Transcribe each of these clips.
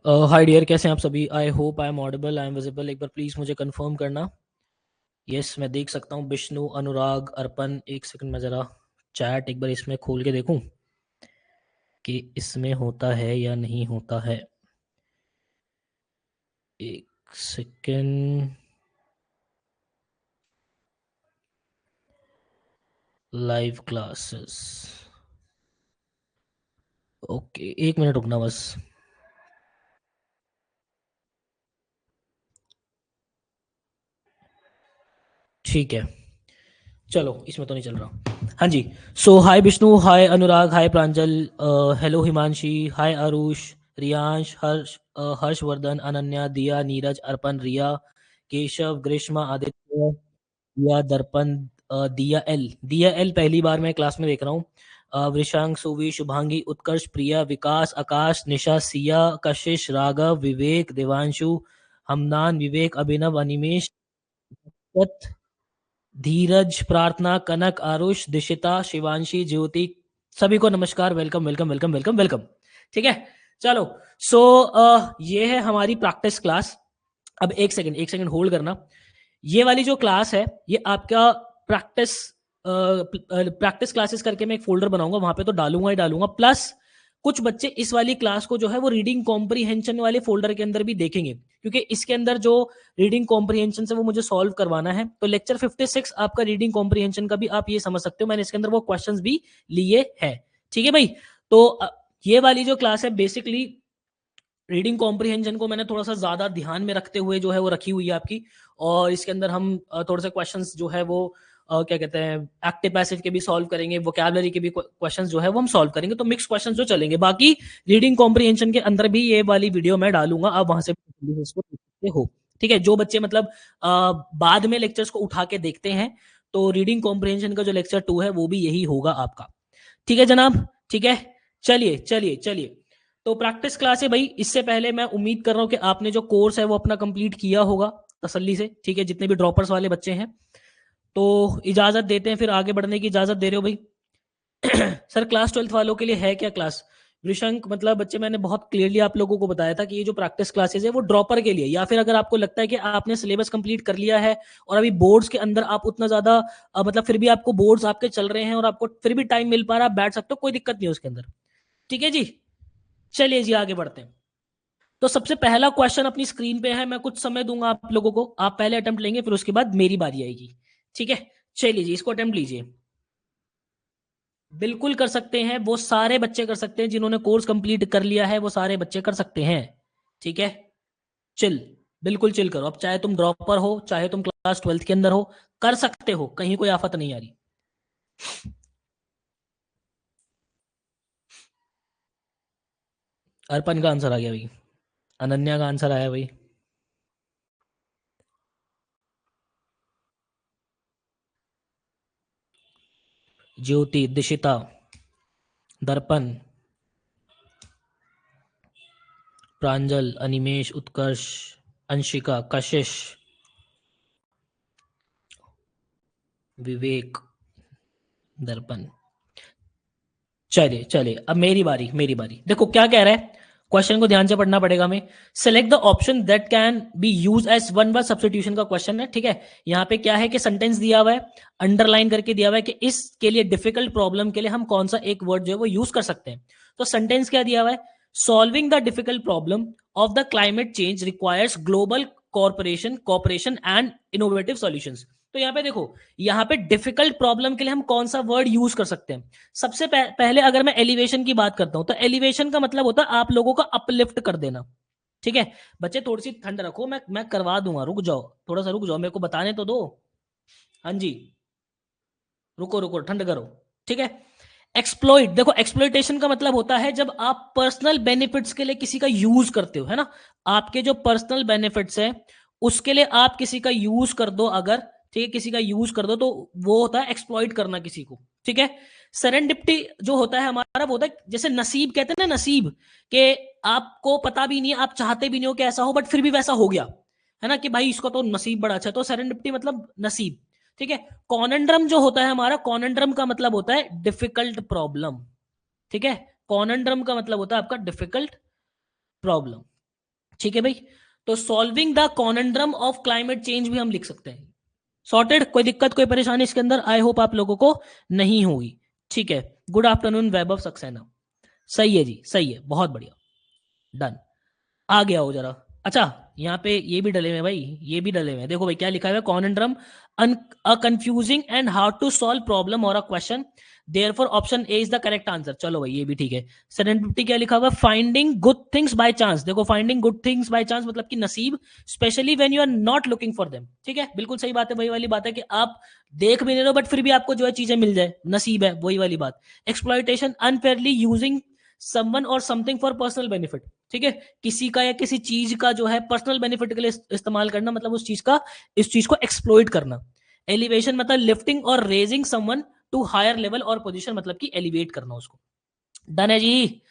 Hi dear, कैसे हैं आप सभी? I hope I am audible, I am visible. एक बार प्लीज़ मुझे कंफर्म करना। यस, मैं देख सकता हूँ। विष्णु, अनुराग, अर्पण। एक सेकंड में ज़रा चैट एक बार इसमें खोल के देखूं कि इसमें होता है या नहीं होता है। एक सेकंड। Live classes. ओके, एक मिनट रुकना बस। ठीक है, चलो इसमें तो नहीं चल रहा। हाँ जी। सो हाय विष्णु, हाय अनुराग, हाय प्रांजल, हेलो हिमांशी, हाय आरुष, रियांश, हर्षवर्धन, अनन्या, दिया, नीरज, अर्पण, रिया, केशव, ग्रीष्मा, आदित्य, दिया, दर्पण, दिया एल पहली बार मैं क्लास में देख रहा हूँ। वृषांक, सुवी, शुभांगी, उत्कर्ष, प्रिया, विकास, आकाश, निशा, सिया, कशिश, राघव, विवेक, देवांशु, हमनान, विवेक, अभिनव, अनिमेश, धीरज, प्रार्थना, कनक, आरुष, दिशिता, शिवांशी, ज्योति, सभी को नमस्कार। Welcome welcome welcome welcome welcome. ठीक है, चलो। सो ये है हमारी प्रैक्टिस क्लास। अब एक सेकंड होल्ड करना। ये वाली जो क्लास है ये आपका प्रैक्टिस क्लासेस करके मैं एक फोल्डर बनाऊंगा, वहां पे तो डालूंगा ही डालूंगा। प्लस कुछ बच्चे इस वाली क्लास को जो है वो रीडिंग कॉम्प्रीहेंशन वाले फोल्डर के अंदर भी देखेंगे, क्योंकि इसके अंदर जो रीडिंग कॉम्प्रीहेंशन से वो मुझे सॉल्व करवाना है। तो लेक्चर 56 आपका रीडिंग कॉम्प्रीहेंशन का भी आप ये समझ सकते हो, मैंने इसके अंदर वो क्वेश्चंस भी लिए हैं। ठीक है भाई। तो ये वाली जो क्लास है बेसिकली रीडिंग कॉम्प्रीहेंशन को मैंने थोड़ा सा ज्यादा ध्यान में रखते हुए जो है वो रखी हुई है आपकी। और इसके अंदर हम थोड़े से क्वेश्चंस जो है वो क्या कहते हैं, एक्टिव पैसिव के भी सॉल्व करेंगे, वोकैबुलरी के भी क्वेश्चंस जो है वो हम सॉल्व करेंगे। तो मिक्स क्वेश्चंस जो चलेंगे, बाकी रीडिंग कॉम्प्रीहेंशन के अंदर भी ये वाली वीडियो मैं डालूंगा, आप वहां से इसको देख सकते हो। ठीक है, जो बच्चे मतलब बाद में लेक्चर्स को उठा के देखते हैं, तो रीडिंग कॉम्प्रीहेंशन का जो लेक्चर 2 है वो भी यही होगा आपका। ठीक है जनाब, ठीक है। चलिए चलिए चलिए, तो प्रैक्टिस क्लास है भाई। इससे पहले मैं उम्मीद कर रहा हूं कि आपने जो कोर्स है वो अपना कंप्लीट किया होगा तसल्ली से। ठीक है, जितने भी ड्रॉपर्स वाले बच्चे हैं, तो इजाजत देते हैं, फिर आगे बढ़ने की इजाजत दे रहे हो भाई। सर क्लास 12th वालों के लिए है क्या क्लास? विशंक, मतलब बच्चे मैंने बहुत क्लियरली आप लोगों को बताया था कि ये जो प्रैक्टिस क्लासेस है वो ड्रॉपर के लिए, या फिर अगर आपको लगता है कि आपने सिलेबस कंप्लीट कर लिया है और अभी बोर्ड्स के अंदर आप उतना ज्यादा मतलब फिर भी आपको बोर्ड्स आपके चल रहे हैं और आपको फिर भी टाइम मिल पा रहा है, आप बैठ सकते हो, कोई दिक्कत नहीं है उसके अंदर। ठीक है जी, चलिए जी आगे बढ़ते हैं। तो सबसे पहला क्वेश्चन अपनी स्क्रीन पे है, मैं कुछ समय दूंगा आप लोगों को, आप पहले अटेम्प्ट लेंगे फिर उसके बाद मेरी बारी आएगी। ठीक है, चलिए जी इसको अटेम्प्ट लीजिए। बिल्कुल कर सकते हैं, वो सारे बच्चे कर सकते हैं जिन्होंने कोर्स कंप्लीट कर लिया है, वो सारे बच्चे कर सकते हैं। ठीक है, चिल, बिल्कुल चिल करो। अब चाहे तुम ड्रॉपर हो, चाहे तुम क्लास 12th के अंदर हो, कर सकते हो, कहीं कोई आफत नहीं आ रही। अर्पण का आंसर आ गया भाई, अनन्या का आंसर आया भाई, ज्योति, दिशिता, दर्पण, प्रांजल, अनिमेश, उत्कर्ष, अंशिका, कशिश, विवेक, दर्पण। चलिए चलिए, अब मेरी बारी, मेरी बारी। देखो क्या कह रहा है, क्वेश्चन को ध्यान से पढ़ना पड़ेगा हमें। Select the option that can be use as one word substitution का क्वेश्चन है। ठीक है, यहाँ पे क्या है कि सेंटेंस दिया हुआ है, अंडरलाइन करके दिया हुआ है कि इसके लिए डिफिकल्ट प्रॉब्लम के लिए हम कौन सा एक वर्ड जो है वो यूज कर सकते हैं। तो सेंटेंस क्या दिया हुआ है, solving the difficult problem of the climate change requires global corporation and innovative solutions. तो यहाँ पे देखो, यहाँ पे डिफिकल्ट प्रॉब्लम के लिए हम कौन सा वर्ड यूज कर सकते हैं। सबसे पहले अगर मैं एलिवेशन की बात करता हूं, तो एलिवेशन का मतलब होता है आप लोगों का अपलिफ्ट कर देना। ठीक है बच्चे, थोड़ी सी ठंड रखो, मैं करवा दूंगा, रुक जाओ, थोड़ा सा रुक जाओ, मेरे को बताने तो दो। हाँ जी, रुको रुको, ठंड करो। ठीक है, एक्सप्लॉइट, देखो एक्सप्लॉइटेशन का मतलब होता है जब आप पर्सनल बेनिफिट्स के लिए किसी का यूज करते हो, है ना। आपके जो पर्सनल बेनिफिट्स है उसके लिए आप किसी का यूज कर दो अगर, ठीक है, किसी का यूज कर दो, तो वो होता है एक्सप्लॉइट करना किसी को। ठीक है, सेरेंडिपिटी जो होता है हमारा, वो होता है जैसे नसीब कहते हैं ना, नसीब के आपको पता भी नहीं है, आप चाहते भी नहीं हो कि ऐसा हो, बट फिर भी वैसा हो गया, है ना, कि भाई इसका तो नसीब बड़ा अच्छा है, तो सेरेंडिपिटी मतलब नसीब। ठीक है, कॉनंड्रम जो होता है हमारा, कॉनंड्रम का मतलब होता है डिफिकल्ट प्रॉब्लम। ठीक है, कॉनंड्रम का मतलब होता है आपका डिफिकल्ट प्रॉब्लम। ठीक है भाई, तो solving the conundrum of climate change भी हम लिख सकते हैं। सॉर्टेड, कोई दिक्कत कोई परेशानी इसके अंदर आई होप आप लोगों को नहीं होगी। ठीक है, गुड आफ्टरनून वैभव सक्सेना। सही है जी, सही है, बहुत बढ़िया, डन। आ गया हो जरा। अच्छा, यहाँ पे ये भी डले हुए हैं भाई, ये भी डले हुए हैं, देखो भाई क्या लिखा हुआ है, conundrum a confusing and how to solve problem और a question, therefore option A is the correct answer. चलो भाई ये भी ठीक है। 750 क्या लिखा हुआ है, finding good things by chance. देखो finding good things by chance मतलब कि नसीब, specially when you are not looking for them. ठीक है, बिल्कुल सही बात है, वही वाली बात है कि आप देख भी नहीं रहे हो बट फिर भी आपको जो है चीजें मिल जाए, नसीब है, वही वाली बात। एक्सप्लॉइटेशन, अनफेयरली यूजिंग समवन और समथिंग फॉर पर्सनल बेनिफिट। ठीक है, किसी का या किसी चीज का जो है पर्सनल बेनिफिट के लिए इस्तेमाल करना, मतलब उस चीज का, इस चीज को एक्सप्लॉइट करना। एलिवेशन मतलब लिफ्टिंग और raising someone to higher level और पोजीशन, मतलब कि एलिवेट करना उसको। डन है जी,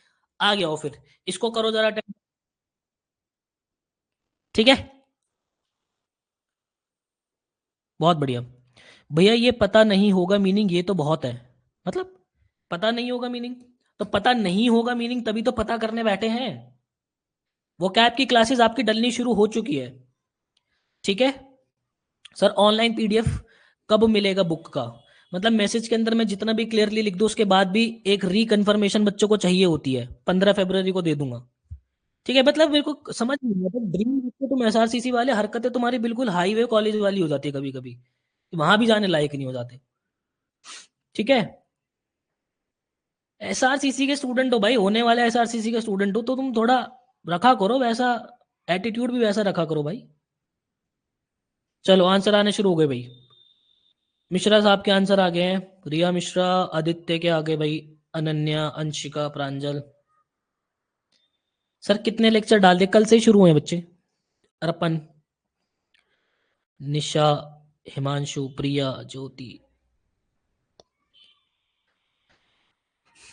आ गया हो फिर, इसको करो जरा ठीक है, बहुत बढ़िया। भैया ये पता नहीं होगा मीनिंग, ये तो बहुत है, मतलब पता नहीं होगा मीनिंग, तो पता नहीं होगा मीनिंग तभी तो पता करने बैठे हैं। वो कैब की क्लासेस आपकी डलनी शुरू हो चुकी है। ठीक है सर, ऑनलाइन पीडीएफ कब मिलेगा बुक का? मतलब मैसेज के अंदर मैं जितना भी क्लियरली लिख दूं उसके बाद भी एक रिकन्फर्मेशन बच्चों को चाहिए होती है, 15 फरवरी को दे दूंगा। ठीक है, मतलब मेरे को समझ नहीं आता, ड्रीम देखते तुम एसआरसीसी वाले, हरकतें तुम्हारी बिल्कुल हाईवे कॉलेज वाली हो जाती है कभी कभी, वहां भी जाने लायक नहीं हो जाते। ठीक है, एसआरसीसी के स्टूडेंट हो भाई, होने वाले एसआरसीसी के स्टूडेंट हो, तो तुम थोड़ा रखा करो वैसा, एटीट्यूड भी वैसा रखा करो भाई। चलो आंसर आने शुरू हो गए भाई। मिश्रा साहब के आंसर आ गए हैं, रिया मिश्रा, आदित्य के आगे भाई, अनन्या, अंशिका, प्रांजल। सर कितने लेक्चर डाल दिए, कल से ही शुरू हुए हैं बच्चे। अर्पण, निशा, हिमांशु, प्रिया, ज्योति।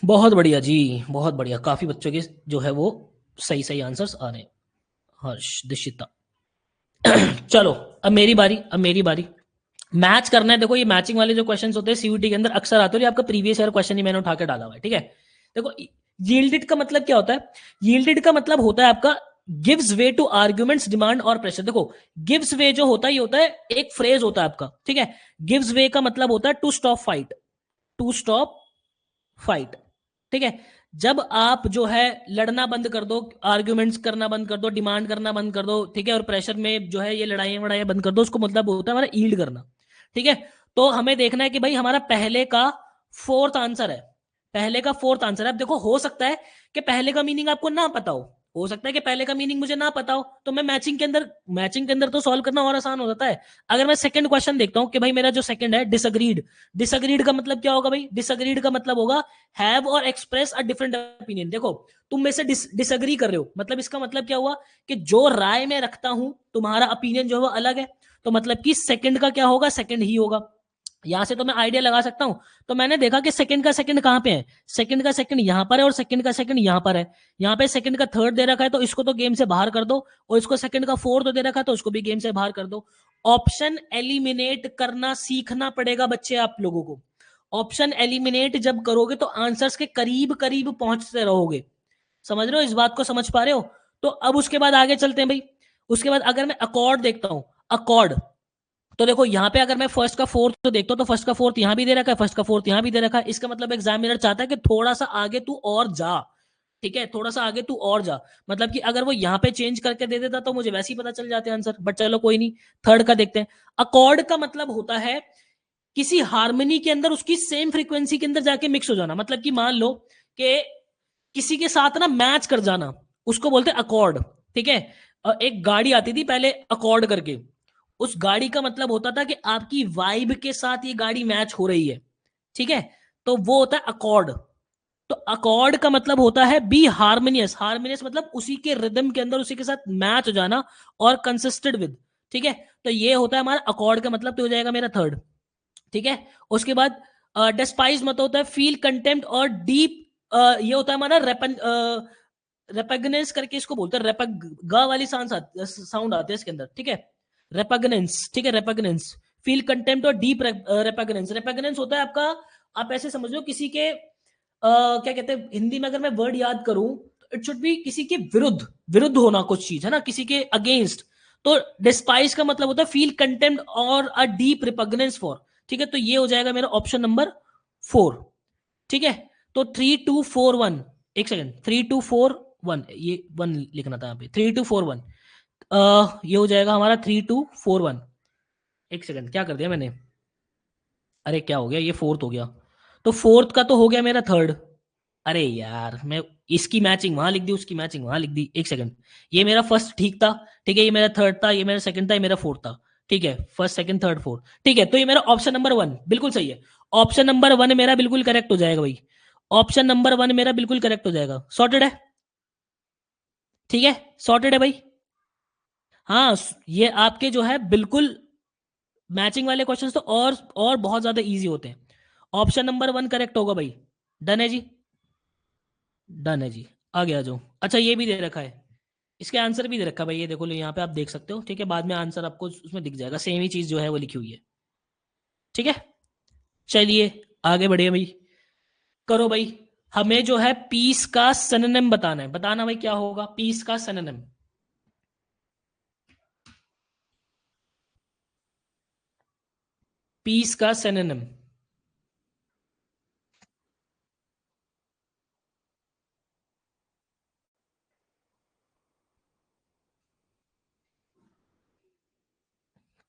बहुत बढ़िया जी, बहुत बढ़िया, काफी बच्चों के जो है वो सही सही आंसर्स आ रहे हैं। हर्ष, दिशिता। चलो, अब मेरी बारी, अब मेरी बारी। मैच करना है, देखो ये मैचिंग वाले जो क्वेश्चंस होते हैं सीयूटी के अंदर अक्सर आते हैं, और ये आपका प्रीवियस ईयर क्वेश्चन ही मैंने उठा के डाला हुआ है। ठीक है, देखो यील्डेड का मतलब क्या होता है, यील्डेड का मतलब होता है आपका gives way to arguments, demand और प्रेशर। देखो गिव्स वे जो होता है, ये होता है एक फ्रेज होता है आपका। ठीक है, गिव्स वे का मतलब होता है to stop fight, to stop fight. ठीक है, जब आप जो है लड़ना बंद कर दो, आर्ग्यूमेंट्स करना बंद कर दो, डिमांड करना बंद कर दो, ठीक है, और प्रेशर में जो है ये लड़ाइयां वड़ाइयां बंद कर दो, उसको मतलब होता है हमारा ईल्ड करना। ठीक है, तो हमें देखना है कि भाई हमारा पहले का फोर्थ आंसर है, पहले का फोर्थ आंसर है। अब देखो हो सकता है कि पहले का मीनिंग आपको ना पता हो सकता है कि पहले का मीनिंग मुझे ना पता हो, तो मैं मैचिंग के अंदर तो सॉल्व करना और आसान हो जाता है। अगर मैं सेकंड क्वेश्चन देखता हूं कि भाई मेरा जो सेकंड है डिसअग्रीड, डिसअग्रीड का मतलब क्या होगा भाई, डिसअग्रीड का मतलब होगा हैव और एक्सप्रेस अ डिफरेंट ओपिनियन। देखो तुम में से डिसअग्री कर रहे हो, मतलब इसका मतलब क्या हुआ कि जो राय मैं रखता हूं तुम्हारा ओपिनियन जो है वो अलग है, तो मतलब कि सेकंड का क्या होगा, सेकंड ही होगा। यहां से तो मैं आइडिया लगा सकता हूं। तो मैंने देखा कि सेकंड का सेकंड कहां पे है, सेकंड का सेकंड यहां पर है और सेकंड का सेकंड यहां पर है। यहां पे सेकंड का थर्ड दे रखा है तो इसको तो गेम से बाहर कर दो, और इसको सेकंड का फोर्थ दे रखा है तो उसको भी गेम से बाहर कर दो। ऑप्शन एलिमिनेट करना सीखना पड़ेगा बच्चे आप लोगों को। ऑप्शन एलिमिनेट जब करोगे तो आंसर्स के करीब करीब पहुंचते रहोगे। समझ रहे हो, इस बात को समझ पा रहे हो? तो अब उसके बाद आगे चलते हैं भाई। उसके बाद अगर मैं अकॉर्ड देखता हूं, अकॉर्ड, तो देखो यहाँ पे अगर मैं फर्स्ट का फोर्थ तो देखता हूँ, तो फर्स्ट का फोर्थ यहाँ भी दे रखा है, फर्स्ट का फोर्थ यहाँ भी दे रखा है। इसका मतलब एग्जामिनर चाहता है कि थोड़ा सा आगे तू और जा। ठीक है, थोड़ा सा आगे तू और जा, मतलब कि अगर वो यहाँ पे चेंज करके दे देता तो मुझे वैसे ही पता चल जाते आंसर, बट चलो कोई नहीं। थर्ड का देखते हैं। अकॉर्ड का मतलब होता है किसी हारमोनी के अंदर उसकी सेम फ्रीक्वेंसी के अंदर जाके मिक्स हो जाना, मतलब कि मान लो कि किसी के साथ ना मैच कर जाना, उसको बोलते हैं अकॉर्ड। ठीक है, एक गाड़ी आती थी पहले अकॉर्ड करके, उस गाड़ी का मतलब होता था कि आपकी वाइब के साथ ये गाड़ी मैच हो रही है। ठीक है, तो वो होता है अकॉर्ड। तो अकॉर्ड का मतलब होता है बी हार्मोनियस, हार्मोनियस मतलब उसी के रिदम के अंदर उसी के साथ मैच हो जाना और कंसिस्टेड विद। ठीक है, तो ये होता है हमारा अकॉर्ड का मतलब, तो हो जाएगा मेरा थर्ड। ठीक है, उसके बाद डिस्पाइज मत होता है फील कंटेम्प्ट और डीप, ये होता है हमारा रेपग्नेंस करके इसको बोलते हैं, रेपग ग वाली साउंड आती है इसके अंदर। ठीक है, रेपग्नेंस, ठीक है, रेपग्नेंस, फील कंटेम्प्ट और डीप रेपग्नेंस। रेपग्नेंस होता है आपका, आप ऐसे समझ लो किसी के क्या कहते हैं हिंदी में, अगर मैं वर्ड याद करूं, इट शुड बी किसी के विरुद्ध, विरुद्ध होना कुछ चीज, है ना, किसी के अगेंस्ट। तो डिस्पाइस का मतलब होता है फील कंटेम्प्ट और अ डीप रिपग्नेंस फॉर। ठीक है, तो ये हो जाएगा मेरा ऑप्शन नंबर 4। ठीक है, तो 3241, एक सेकंड, 3241, ये 1 लिखना था यहाँ पे, 3241, ये हो जाएगा हमारा 3241। एक सेकंड, क्या कर दिया मैंने, अरे क्या हो गया, ये फोर्थ हो गया, तो फोर्थ का तो हो गया मेरा थर्ड। अरे यार, मैं इसकी मैचिंग वहां लिख दी, उसकी मैचिंग वहां लिख दी, एक सेकंड। ये मेरा फर्स्ट ठीक था, ठीक है, ये मेरा थर्ड था, ये मेरा सेकंड था, ये मेरा फोर्थ था। ठीक है, फर्स्ट सेकंड थर्ड फोर्थ, ठीक है, तो ये मेरा ऑप्शन नंबर 1 बिल्कुल सही है। ऑप्शन नंबर 1 मेरा बिल्कुल करेक्ट हो जाएगा भाई। ऑप्शन नंबर 1 मेरा बिल्कुल करेक्ट हो जाएगा, सॉर्टेड है। ठीक है, सॉर्टेड है भाई। हाँ, ये आपके जो है बिल्कुल मैचिंग वाले क्वेश्चंस तो और बहुत ज्यादा इजी होते हैं। ऑप्शन नंबर 1 करेक्ट होगा भाई। डन है जी, डन है जी। आगे आ जाओ। अच्छा, ये भी दे रखा है, इसके आंसर भी दे रखा है भाई, ये देखो लो यहाँ पे आप देख सकते हो। ठीक है, बाद में आंसर आपको उसमें दिख जाएगा, सेम ही चीज जो है वो लिखी हुई है। ठीक है, चलिए आगे बढ़िए भाई। करो भाई, हमें जो है पीस का सिनोनिम बताना है। बताना भाई क्या होगा पीस का सिनोनिम। पीस का सिनोनिम।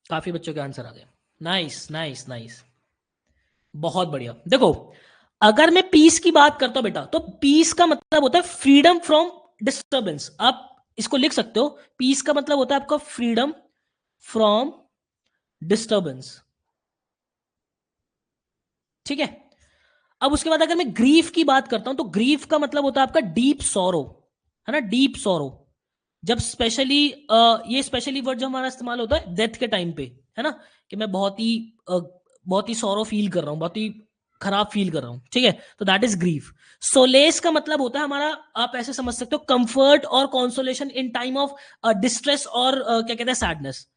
काफी बच्चों के आंसर आ गए। नाइस नाइस नाइस, बहुत बढ़िया। देखो, अगर मैं पीस की बात करता हूं बेटा, तो पीस का मतलब होता है फ्रीडम फ्रॉम डिस्टर्बेंस। आप इसको लिख सकते हो, पीस का मतलब होता है आपका फ्रीडम फ्रॉम डिस्टर्बेंस। ठीक है, अब उसके बाद अगर मैं ग्रीफ की बात करता हूं, तो ग्रीफ का मतलब होता है आपका डीप सोरो, है ना, डीप सोरो। जब स्पेशली ये स्पेशली वर्ड जो हमारा इस्तेमाल होता है डेथ के टाइम पे, है ना, कि मैं बहुत ही सॉरो फील कर रहा हूं, बहुत ही खराब फील कर रहा हूं। ठीक है, तो दैट इज ग्रीफ। सोलेस का मतलब होता है हमारा, आप ऐसे समझ सकते हो, कंफर्ट और consolation in time of distress और क्या कहते हैं, सैडनेस।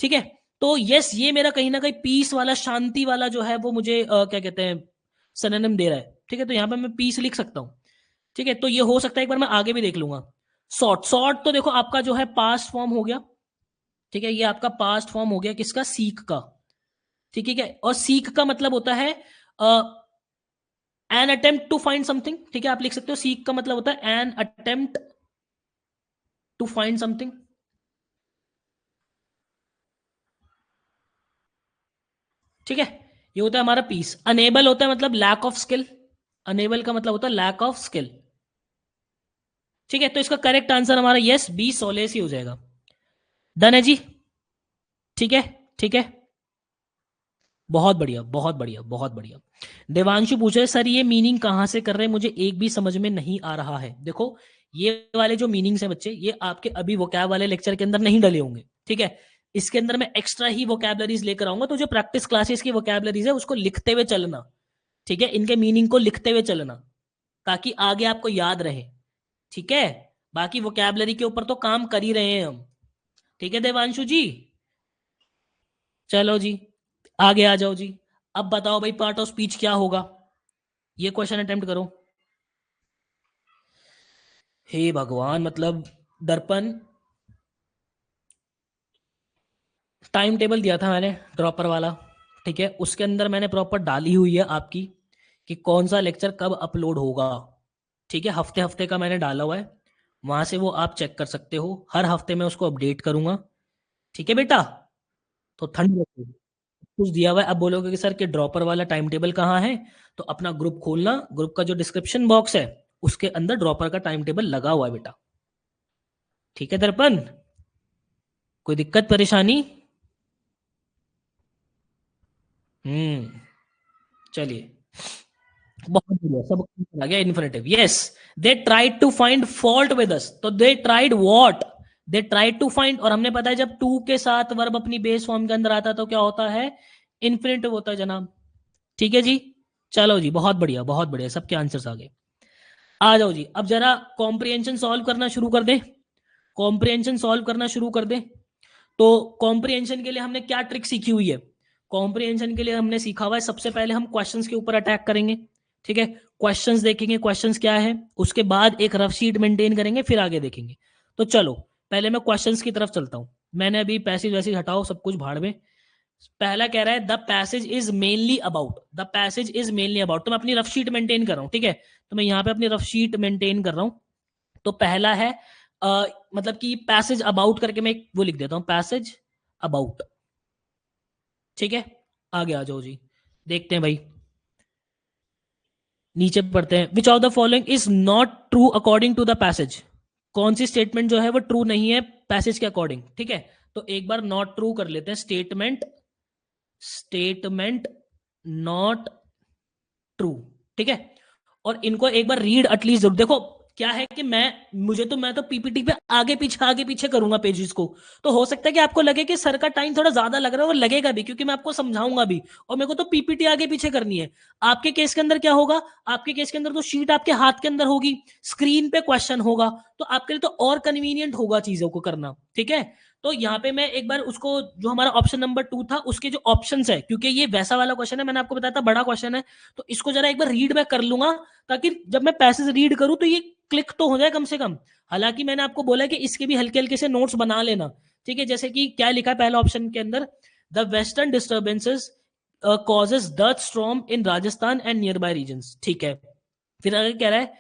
ठीक है, तो यस, ये मेरा कहीं ना कहीं पीस वाला, शांति वाला जो है वो मुझे क्या कहते हैं, सिनोनिम दे रहा है। ठीक है, तो यहां पे मैं पीस लिख सकता हूं। ठीक है, तो ये हो सकता है एक बार मैं आगे भी देख लूंगा। सॉर्ट, सॉर्ट तो देखो आपका जो है पास्ट फॉर्म हो गया। ठीक है, ये आपका पास्ट फॉर्म हो गया किसका, सीक का। ठीक है, और सीक का मतलब होता है an attempt to find something. ठीक है, आप लिख सकते हो सीक का मतलब होता है an attempt to find something. ठीक है, ये होता है हमारा पीस। अनेबल होता है मतलब लैक ऑफ स्किल। अनेबल का मतलब होता है लैक ऑफ स्किल। ठीक है, तो इसका करेक्ट आंसर हमारा यस, बी सोलेस ही हो जाएगा। डन है जी। ठीक है, ठीक है, बहुत बढ़िया बहुत बढ़िया बहुत बढ़िया। देवांशु पूछ रहे सर ये मीनिंग कहाँ से कर रहे हैं, मुझे एक भी समझ में नहीं आ रहा है। देखो, ये वाले जो मीनिंग्स हैं बच्चे, ये आपके अभी वोकैब वाले लेक्चर के अंदर नहीं डले होंगे। ठीक है, इसके अंदर मैं एक्स्ट्रा ही वोकैबलरीज लेकर आऊंगा, तो जो प्रैक्टिस क्लासेस की वोकैबलरीज है उसको लिखते हुए चलना। ठीक है, इनके मीनिंग को लिखते हुए चलना, ताकि आगे आपको याद रहे। ठीक है, बाकी वोकैबलरी के ऊपर तो काम कर ही रहे हैं हम। ठीक है देवांशु जी, चलो जी, आगे आ जाओ जी। अब बताओ भाई पार्ट ऑफ स्पीच क्या होगा, ये क्वेश्चन अटेम्प्ट करो। हे भगवान, मतलब दर्पण, टाइम टेबल दिया था मैंने ड्रॉपर वाला। ठीक है, उसके अंदर मैंने प्रॉपर डाली हुई है आपकी कि कौन सा लेक्चर कब अपलोड होगा। ठीक है, हफ्ते हफ्ते का मैंने डाला हुआ है, वहां से वो आप चेक कर सकते हो। हर हफ्ते मैं उसको अपडेट करूंगा। ठीक है बेटा, तो ठंड रखो। कुछ दिया हुआ है, अब बोलोगे कि सर के ड्रॉपर वाला टाइम टेबल कहाँ है, तो अपना ग्रुप खोलना, ग्रुप का जो डिस्क्रिप्शन बॉक्स है उसके अंदर ड्रॉपर का टाइम टेबल लगा हुआ है बेटा। ठीक है दर्पण, कोई दिक्कत परेशानी। चलिए, बहुत बढ़िया, सब आ गया infinitive. Yes, they tried to find fault with us, तो they tried what, they tried to find. और हमने पता है जब टू के साथ वर्ब अपनी बेस फॉर्म के अंदर आता है तो क्या होता है, इन्फिनेटिव होता है जनाब। ठीक है जी, चलो जी, बहुत बढ़िया बहुत बढ़िया, सबके आंसर्स आ गए। आ जाओ जी, अब जरा कॉम्प्रिहेंशन सॉल्व करना शुरू कर दे। कॉम्प्रिहेंशन सॉल्व करना शुरू कर दे। तो कॉम्प्रिहेंशन के लिए हमने क्या ट्रिक सीखी हुई है, कॉम्प्रिहेंशन के लिए हमने सीखा हुआ है सबसे पहले हम क्वेश्चंस के ऊपर अटैक करेंगे। ठीक है, क्वेश्चंस देखेंगे, क्वेश्चंस क्या है, उसके बाद एक रफ शीट मेंटेन करेंगे, फिर आगे देखेंगे। तो चलो पहले मैं क्वेश्चंस की तरफ चलता हूं। मैंने अभी पैसेज वैसेज हटाओ, सब कुछ भाड़ में। पहला कह रहा है the passage is mainly about, the passage is mainly about. तो मैं अपनी रफ शीट मेंटेन कर रहा हूं, ठीक है, तो मैं यहाँ पे अपनी रफ शीट मेंटेन कर रहा हूं। तो पहला है मतलब कि पैसेज अबाउट करके मैं एक वो लिख देता हूं, पैसेज अबाउट। ठीक है, आगे आ जाओ जी, देखते हैं भाई, नीचे पढ़ते हैं। Which of the following is not true according to the passage. कौन सी स्टेटमेंट जो है वो ट्रू नहीं है पैसेज के अकॉर्डिंग। ठीक है, तो एक बार नॉट ट्रू कर लेते हैं। Statement, statement not true. ठीक है, और इनको एक बार रीड एटलीस्ट जरूर। देखो क्या है कि मैं तो पीपीटी पे आगे पीछे करूंगा पेजेस को। तो हो सकता है कि आपको लगे कि सर का टाइम थोड़ा ज्यादा लग रहा है, और लगेगा भी क्योंकि मैं आपको समझाऊंगा भी, और मेरे को तो पीपीटी आगे पीछे करनी है। आपके केस के अंदर क्या होगा, आपके केस के अंदर तो शीट आपके हाथ के अंदर होगी, स्क्रीन पे क्वेश्चन होगा, तो आपके लिए तो और कन्वीनियंट होगा चीजों को करना। ठीक है, तो यहाँ पे मैं एक बार उसको, जो हमारा ऑप्शन नंबर 2 था, उसके जो ऑप्शंस है, क्योंकि ये वैसा वाला क्वेश्चन है, मैंने आपको बताया था बड़ा क्वेश्चन है, तो इसको जरा एक बार रीड बैक कर लूंगा, ताकि जब मैं पैसेज रीड करूं तो ये क्लिक तो हो जाए कम से कम। हालांकि मैंने आपको बोला कि इसके भी हल्के हल्के से नोट्स बना लेना। ठीक है, जैसे कि क्या लिखा है पहला ऑप्शन के अंदर, the western disturbances causes dirt storm in Rajasthan and near by regions. ठीक है, फिर आगे कह रहा है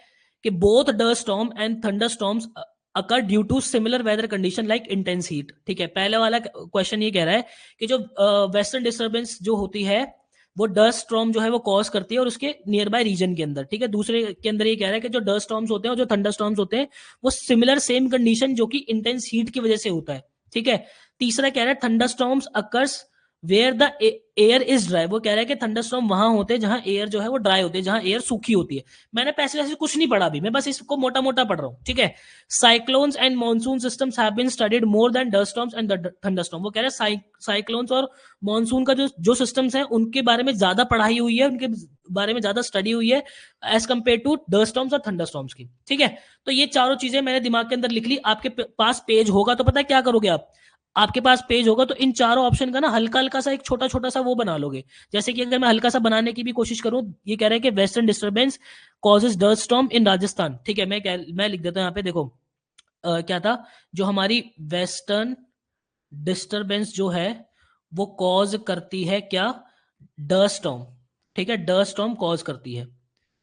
कि both dirt storm and thunder storms occur due to similar weather condition like intense heat. ठीक है, पहले वाला क्वेश्चन ये कह रहा है कि जो वेस्टर्न डिस्टर्बेंस जो होती है वो डस्ट स्टॉर्म जो है वो कॉज करती है, और उसके नियर बाय रीजन के अंदर। ठीक है, दूसरे के अंदर ये कह रहा है कि जो डस्ट स्टॉर्म्स होते हैं और जो थंडर स्टॉर्म्स होते हैं वो सिमिलर सेम कंडीशन जो कि इंटेंस हीट की वजह से होता है। ठीक है, तीसरा कह रहा है thunder storms occurs where the air is dry. वो कह रहा है कि थंडरस्टॉर्म वहां होते हैं जहां एयर जो है वो ड्राई होती है, जहां एयर सूखी होती है। मैंने पैसे वैसे कुछ नहीं पढ़ा अभी, मैं बस इसको मोटा मोटा पढ़ रहा हूँ। ठीक है, cyclones and monsoon systems have been studied more than dust storms and thunderstorm. वो कह रहे हैं साइक्लोन्स और मॉनसून का जो सिस्टम्स है उनके बारे में ज्यादा पढ़ाई हुई है, उनके बारे में ज्यादा स्टडी हुई है as compare to dust storms और थंडरस्टॉर्म्स की। ठीक है, तो ये चारों चीजें मैंने दिमाग के अंदर लिख ली। आपके पास पेज होगा तो पता है क्या करोगे आप, आपके पास पेज होगा तो इन चारों ऑप्शन का ना हल्का हल्का सा एक छोटा छोटा सा वो बना लोगे। जैसे कि अगर मैं हल्का सा बनाने की भी कोशिश करूं, ये कह रहा है कि western disturbance causes dust storm in Rajasthan. ठीक है, मैं लिख देता हूं यहाँ पे, देखो क्या था, जो हमारी वेस्टर्न डिस्टर्बेंस जो है वो कॉज करती है क्या, डस्ट स्टॉर्म। ठीक है, डस्ट स्टॉर्म कॉज करती है।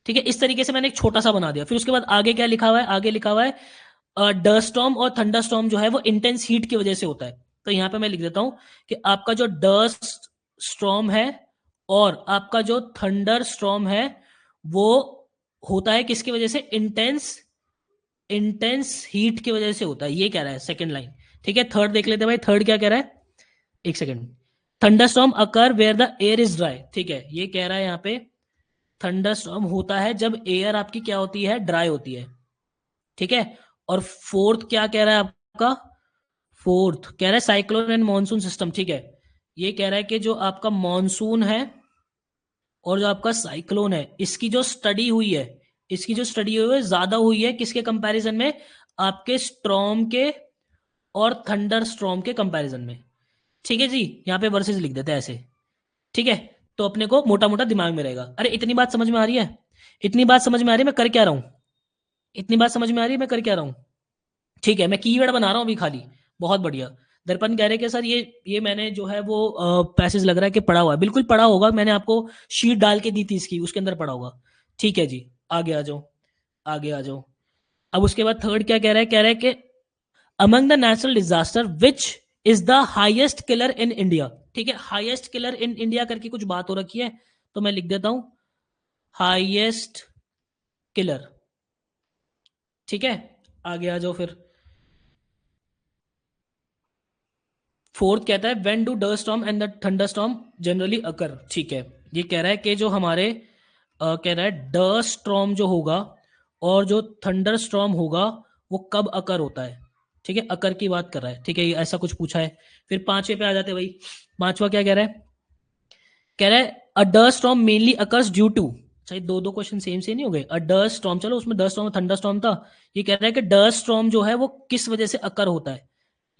ठीक है, इस तरीके से मैंने एक छोटा सा बना दिया। फिर उसके बाद आगे क्या लिखा हुआ है, आगे लिखा हुआ है dust storm or thunder storm जो है वो इंटेंस हीट की वजह से होता है। तो यहां पे मैं लिख देता हूं कि आपका जो डस्ट स्टॉर्म है और आपका जो थंडर स्टॉर्म है वो होता है किसकी वजह से, इंटेंस इंटेंस हीट की वजह से होता है, ये कह रहा है सेकंड लाइन। ठीक है, थर्ड देख लेते हैं भाई, थर्ड क्या कह रहा है, एक second. Thunderstorm occur where the air is dry. ठीक है, ये कह रहा है यहाँ पे थंडरस्टॉर्म होता है जब एयर आपकी क्या होती है, ड्राई होती है। ठीक है, और फोर्थ क्या कह रहा है आपका, फोर्थ कह रहा है साइक्लोन एंड मॉनसून सिस्टम। ठीक है, ये कह रहा है कि जो आपका मॉनसून है और जो आपका साइक्लोन है, इसकी जो स्टडी हुई है, इसकी जो स्टडी हुई है ज्यादा हुई है किसके कंपैरिजन में, आपके स्ट्रॉम के और थंडर स्ट्रॉम के कंपैरिजन में। ठीक है जी, यहाँ पे वर्सेस लिख देते हैं ऐसे। ठीक है, तो अपने को मोटा मोटा दिमाग में रहेगा। अरे इतनी बात समझ में आ रही है, इतनी बात समझ में आ रही है मैं कर क्या रहा हूं, इतनी बात समझ में आ रही है मैं कर क्या रहा हूं। ठीक है, मैं कीवर्ड बना रहा हूं अभी खाली। बहुत बढ़िया। दर्पण कह रहे कि सर ये मैंने जो है वो पैसेज लग रहा है कि पढ़ा हुआ है। बिल्कुल पढ़ा होगा, मैंने आपको शीट डाल के दी थी इसकी, उसके अंदर पढ़ा होगा। ठीक है जी, आगे आ जाओ, आगे आ जाओ। अब उसके बाद थर्ड क्या कह रहा है, कह रहा है कि among the natural disaster which is the highest killer in India. ठीक है, हाइएस्ट किलर इन इंडिया करके कुछ बात हो रखी है, तो मैं लिख देता हूं हाइएस्ट किलर। ठीक है, आगे आ जाओ फिर। फोर्थ कहता है when do dust storm and the thunder storm generally अकर। ठीक है, ये कह रहा है कि जो हमारे कह रहा है डस्ट स्टॉर्म जो होगा और जो थंडर स्टॉर्म होगा वो कब अकर होता है। ठीक है, अकर की बात कर रहा है। ठीक है, ये ऐसा कुछ पूछा है। फिर पांचवे पे आ जाते हैं भाई। पांचवा क्या कह रहा है, कह रहा है a dust storm mainly occurs due to. शायद दो दो क्वेश्चन सेम से नहीं हो गए। अ डस्ट स्टॉर्म, चलो उसमें डस्ट स्टॉर्म थंडर स्टॉर्म था। ये कह रहा है कि डस्ट स्टॉर्म जो है वो किस वजह से अकर होता है,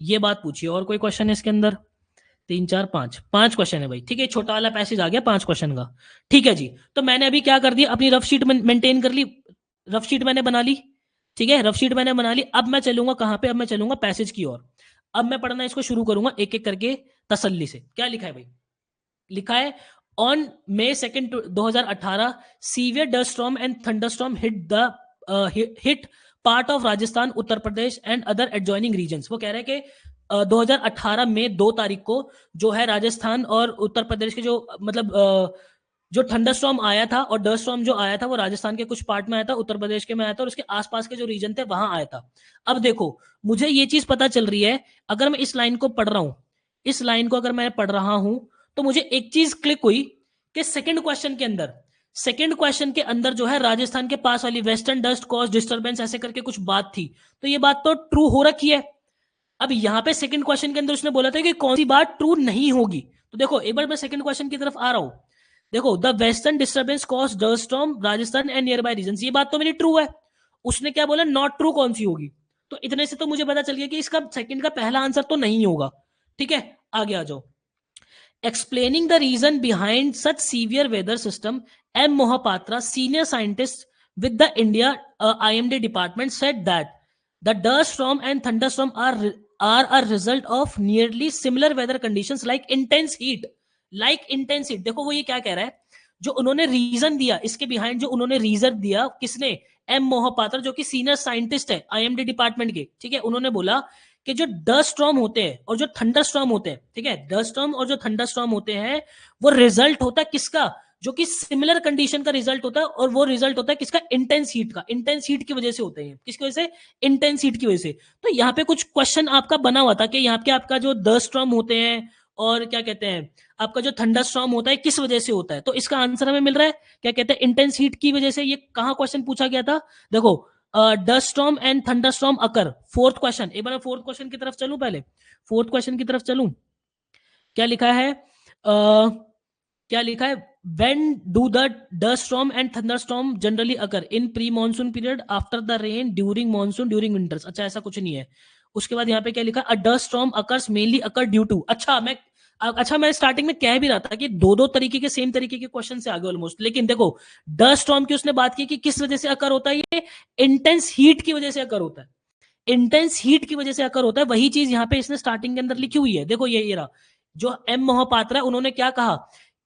ये बात पूछिए। और कोई क्वेश्चन है इसके अंदर, 3 4 5 5 क्वेश्चन है भाई, ठीक है, छोटा वाला पैसेज आ गया 5 क्वेश्चन का, ठीक है जी। तो मैंने अभी क्या कर दिया, अपनी रफ शीट मेंटेन कर ली, रफ शीट मैंने बना ली, ठीक है, रफ शीट मैंने बना ली। अब मैं चलूंगा कहां पे, अब मैं चलूंगा पैसेज की ओर। अब मैं पढ़ना इसको शुरू करूंगा एक एक करके तसल्ली से। क्या लिखा है भाई, लिखा है on May 2, 2018 severe dust storm and thunderstorm hit part of Rajasthan, Uttar Pradesh and other adjoining regions. वो कह रहे हैं कि 2018 में 2 तारीख को जो है राजस्थान और उत्तर प्रदेश के जो मतलब जो थंडरस्टॉर्म आया था और डस्ट स्टॉर्म जो आया था वो राजस्थान के कुछ पार्ट में आया था, उत्तर प्रदेश के में आया था, और उसके आसपास के जो रीजन थे वहां आया था। अब देखो मुझे ये चीज पता चल रही है, अगर मैं इस लाइन को पढ़ रहा हूं, इस लाइन को अगर मैं पढ़ रहा हूं, तो मुझे एक चीज क्लिक हुई कि सेकंड क्वेश्चन के अंदर, सेकंड क्वेश्चन के अंदर जो है राजस्थान के पास वाली वेस्टर्न डस्ट कॉज डिस्टर्बेंस ऐसे करके कुछ बात थी, तो ये बात तो ट्रू हो रखी है। अब यहां पे सेकंड क्वेश्चन के अंदर उसने बोला था कि कौन सी बात ट्रू नहीं होगी, तो देखो एक बार मैं सेकंड क्वेश्चन की तरफ आ रहा हूं। देखो the western disturbance cause dust storm Rajasthan and near by region, ये बात तो मेरी ट्रू है। उसने क्या बोला, नॉट ट्रू कौन सी होगी, तो इतने से तो मुझे पता चल गया कि इसका सेकंड का पहला आंसर तो नहीं होगा, ठीक है। आगे आ जाओ। Explaining the reason behind such severe weather system, M. Mohapatra, senior scientist with the India IMD department, said that the dust storm and thunderstorm are a result of nearly similar weather conditions like intense heat. Like intense heat. देखो वो ये क्या कह रहा है, जो उन्होंने reason दिया इसके बिहाइंड, जो उन्होंने रीजन दिया किसने, एम मोहपात्र, जो कि सीनियर साइंटिस्ट है आईएमडी डिपार्टमेंट के, ठीक है। उन्होंने बोला कि जो डस्ट स्टॉर्म होते हैं और जो थंडर स्टॉर्म होते हैं, ठीक है, डस्ट स्टॉर्म और जो थंडर स्टॉर्म होते हैं वो रिजल्ट होता है किसका, जो कि सिमिलर कंडीशन का रिजल्ट होता है, और वो रिजल्ट होता है किसका, इंटेंस हीट का। इंटेंस हीट की वजह से होते हैं, किसकी वजह से, इंटेंस हीट की वजह से। तो यहाँ पे कुछ क्वेश्चन आपका बना हुआ था कि यहाँ पे आपका जो डस्ट स्टॉर्म होते हैं और क्या कहते हैं आपका जो थंडर स्टॉर्म होता है किस वजह से होता है, तो इसका आंसर हमें मिल रहा है क्या कहते हैं, इंटेंस हीट की वजह से। ये कहां क्वेश्चन पूछा गया था, देखो dust storm and thunder storm occur, fourth question. एक बार फोर्थ क्वेश्चन की तरफ चलूं, पहले फोर्थ क्वेश्चन की तरफ चलूं। क्या लिखा है, क्या लिखा है, when do the dust storm and thunderstorm generally occur in pre monsoon period, after the rain, during monsoon, during winters। अच्छा ऐसा कुछ नहीं है। उसके बाद यहाँ पे क्या लिखा, a dust storm occurs mainly occur due to, अच्छा मैं स्टार्टिंग में कह भी रहा था कि दो दो तरीके के सेम तरीके के क्वेश्चन से आगे ऑलमोस्ट, लेकिन देखो डस्ट स्टॉर्म की उसने बात की कि किस वजह से अकर होता है, ये इंटेंस हीट की वजह से अकर होता है, इंटेंस हीट की वजह से अकर होता है। वही चीज यहाँ पे इसने स्टार्टिंग के अंदर लिखी हुई है, देखो ये रहा, जो एम मोहपात्रा है उन्होंने क्या कहा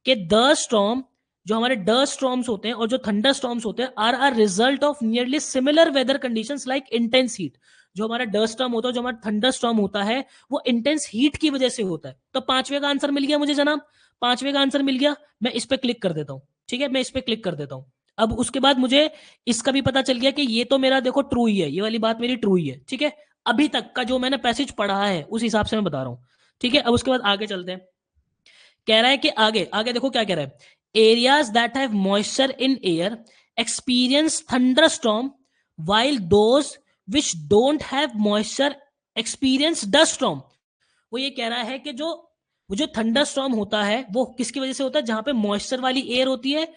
कि द स्टॉर्म, जो हमारे डस्ट स्टॉर्म्स होते हैं और जो थंडर स्टॉर्म्स होते हैं, are a result of nearly similar weather conditions like intense heat. जो हमारा डस्ट स्टॉर्म होता है, जो हमारा थंडर स्टॉर्म होता है, वो इंटेंस हीट की वजह से होता है। तो पांचवे का आंसर मिल गया मुझे जनाब, पांचवे का आंसर मिल गया। मैं इस पे क्लिक कर देता हूं, ठीक है, मैं इस पे क्लिक कर देता हूं। अब उसके बाद मुझे इसका भी पता चल गया कि ये तो मेरा देखो ट्रू ही है, ये वाली बात मेरी ट्रू ही है, ठीक है। अभी तक का जो मैंने पैसेज पढ़ा है उस हिसाब से मैं बता रहा हूं, ठीक है। अब उसके बाद आगे चलते हैं। कह रहा है कि आगे आगे देखो क्या कह रहा है, areas that have moisture in air experience thunderstorm while those which don't have moisture experience dust storm। वो ये कह रहा है कि जो थंडर स्टॉर्म होता है वो किसकी वजह से होता है, जहां पे मॉइस्चर वाली एयर होती है,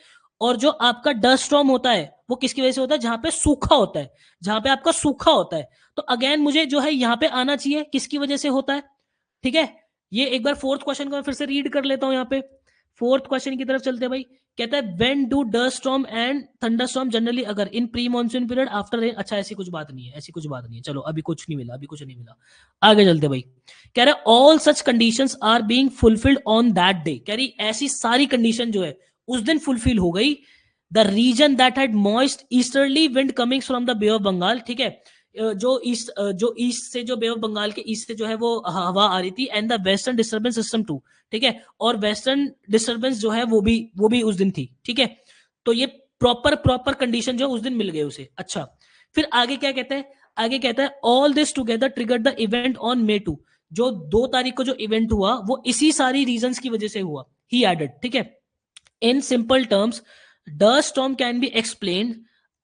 और जो आपका डस्ट स्टॉर्म होता है वो किसकी वजह से होता है, जहां पे सूखा होता है, जहां पे आपका सूखा होता है। तो अगेन मुझे जो है यहाँ पे आना चाहिए किसकी वजह से होता है, ठीक है। ये एक बार फोर्थ क्वेश्चन को मैं फिर से रीड कर लेता हूं, यहाँ पे फोर्थ क्वेश्चन की तरफ चलते हैं भाई। कहता है when do dust storm and thunderstorm generally अगर in pre monsoon period after rain. अच्छा ऐसी कुछ बात नहीं है, ऐसी कुछ बात नहीं है, चलो अभी कुछ नहीं मिला, अभी कुछ नहीं मिला, आगे चलते भाई। कह रहे all such conditions are being fulfilled on that day. कह रही ऐसी सारी कंडीशन जो है उस दिन फुलफिल हो गई। The region that had moist easterly wind coming from the Bay of Bengal, ठीक है, जो ईस्ट से, जो बे ऑफ बंगाल के ईस्ट से जो है वो हवा आ रही थी, and the western disturbance system too, ठीक है, और वेस्टर्न डिस्टर्बेंस जो है वो भी उस दिन थी, ठीक है। तो ये प्रॉपर कंडीशन जो उस दिन मिल गए उसे। अच्छा फिर आगे क्या कहता है, आगे कहता है all this together triggered the event on May 2। जो 2 तारीख को जो इवेंट हुआ वो इसी सारी रीजंस की वजह से हुआ, ही एडेड, ठीक है। In simple terms dust storm can be explained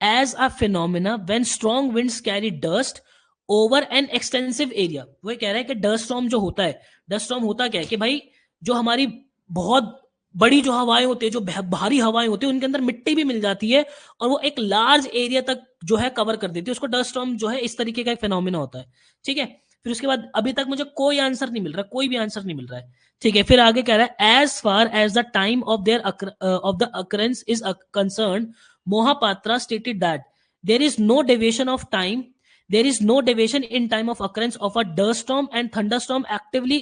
as a phenomena when strong winds carry dust over an extensive area। वो कह रहा है कि डस्ट स्टॉर्म जो होता है, डस्ट स्टॉर्म होता क्या है कि भाई जो हमारी बहुत बड़ी जो हवाएं होती है, जो भारी हवाएं होती है, उनके अंदर मिट्टी भी मिल जाती है और वो एक लार्ज एरिया तक जो है कवर कर देती है, उसको डस्ट स्टॉर्म जो है इस तरीके का एक फिनोमिना होता है, ठीक है। फिर उसके बाद अभी तक मुझे कोई आंसर नहीं मिल रहा, कोई भी आंसर नहीं मिल रहा है। ठीक है, फिर आगे कह रहा है as far as the time of their of the occurrence is concern, Mohapatra stated that there is no deviation of time, there is no deviation in time of occurrence of a dust storm and thunderstorm actively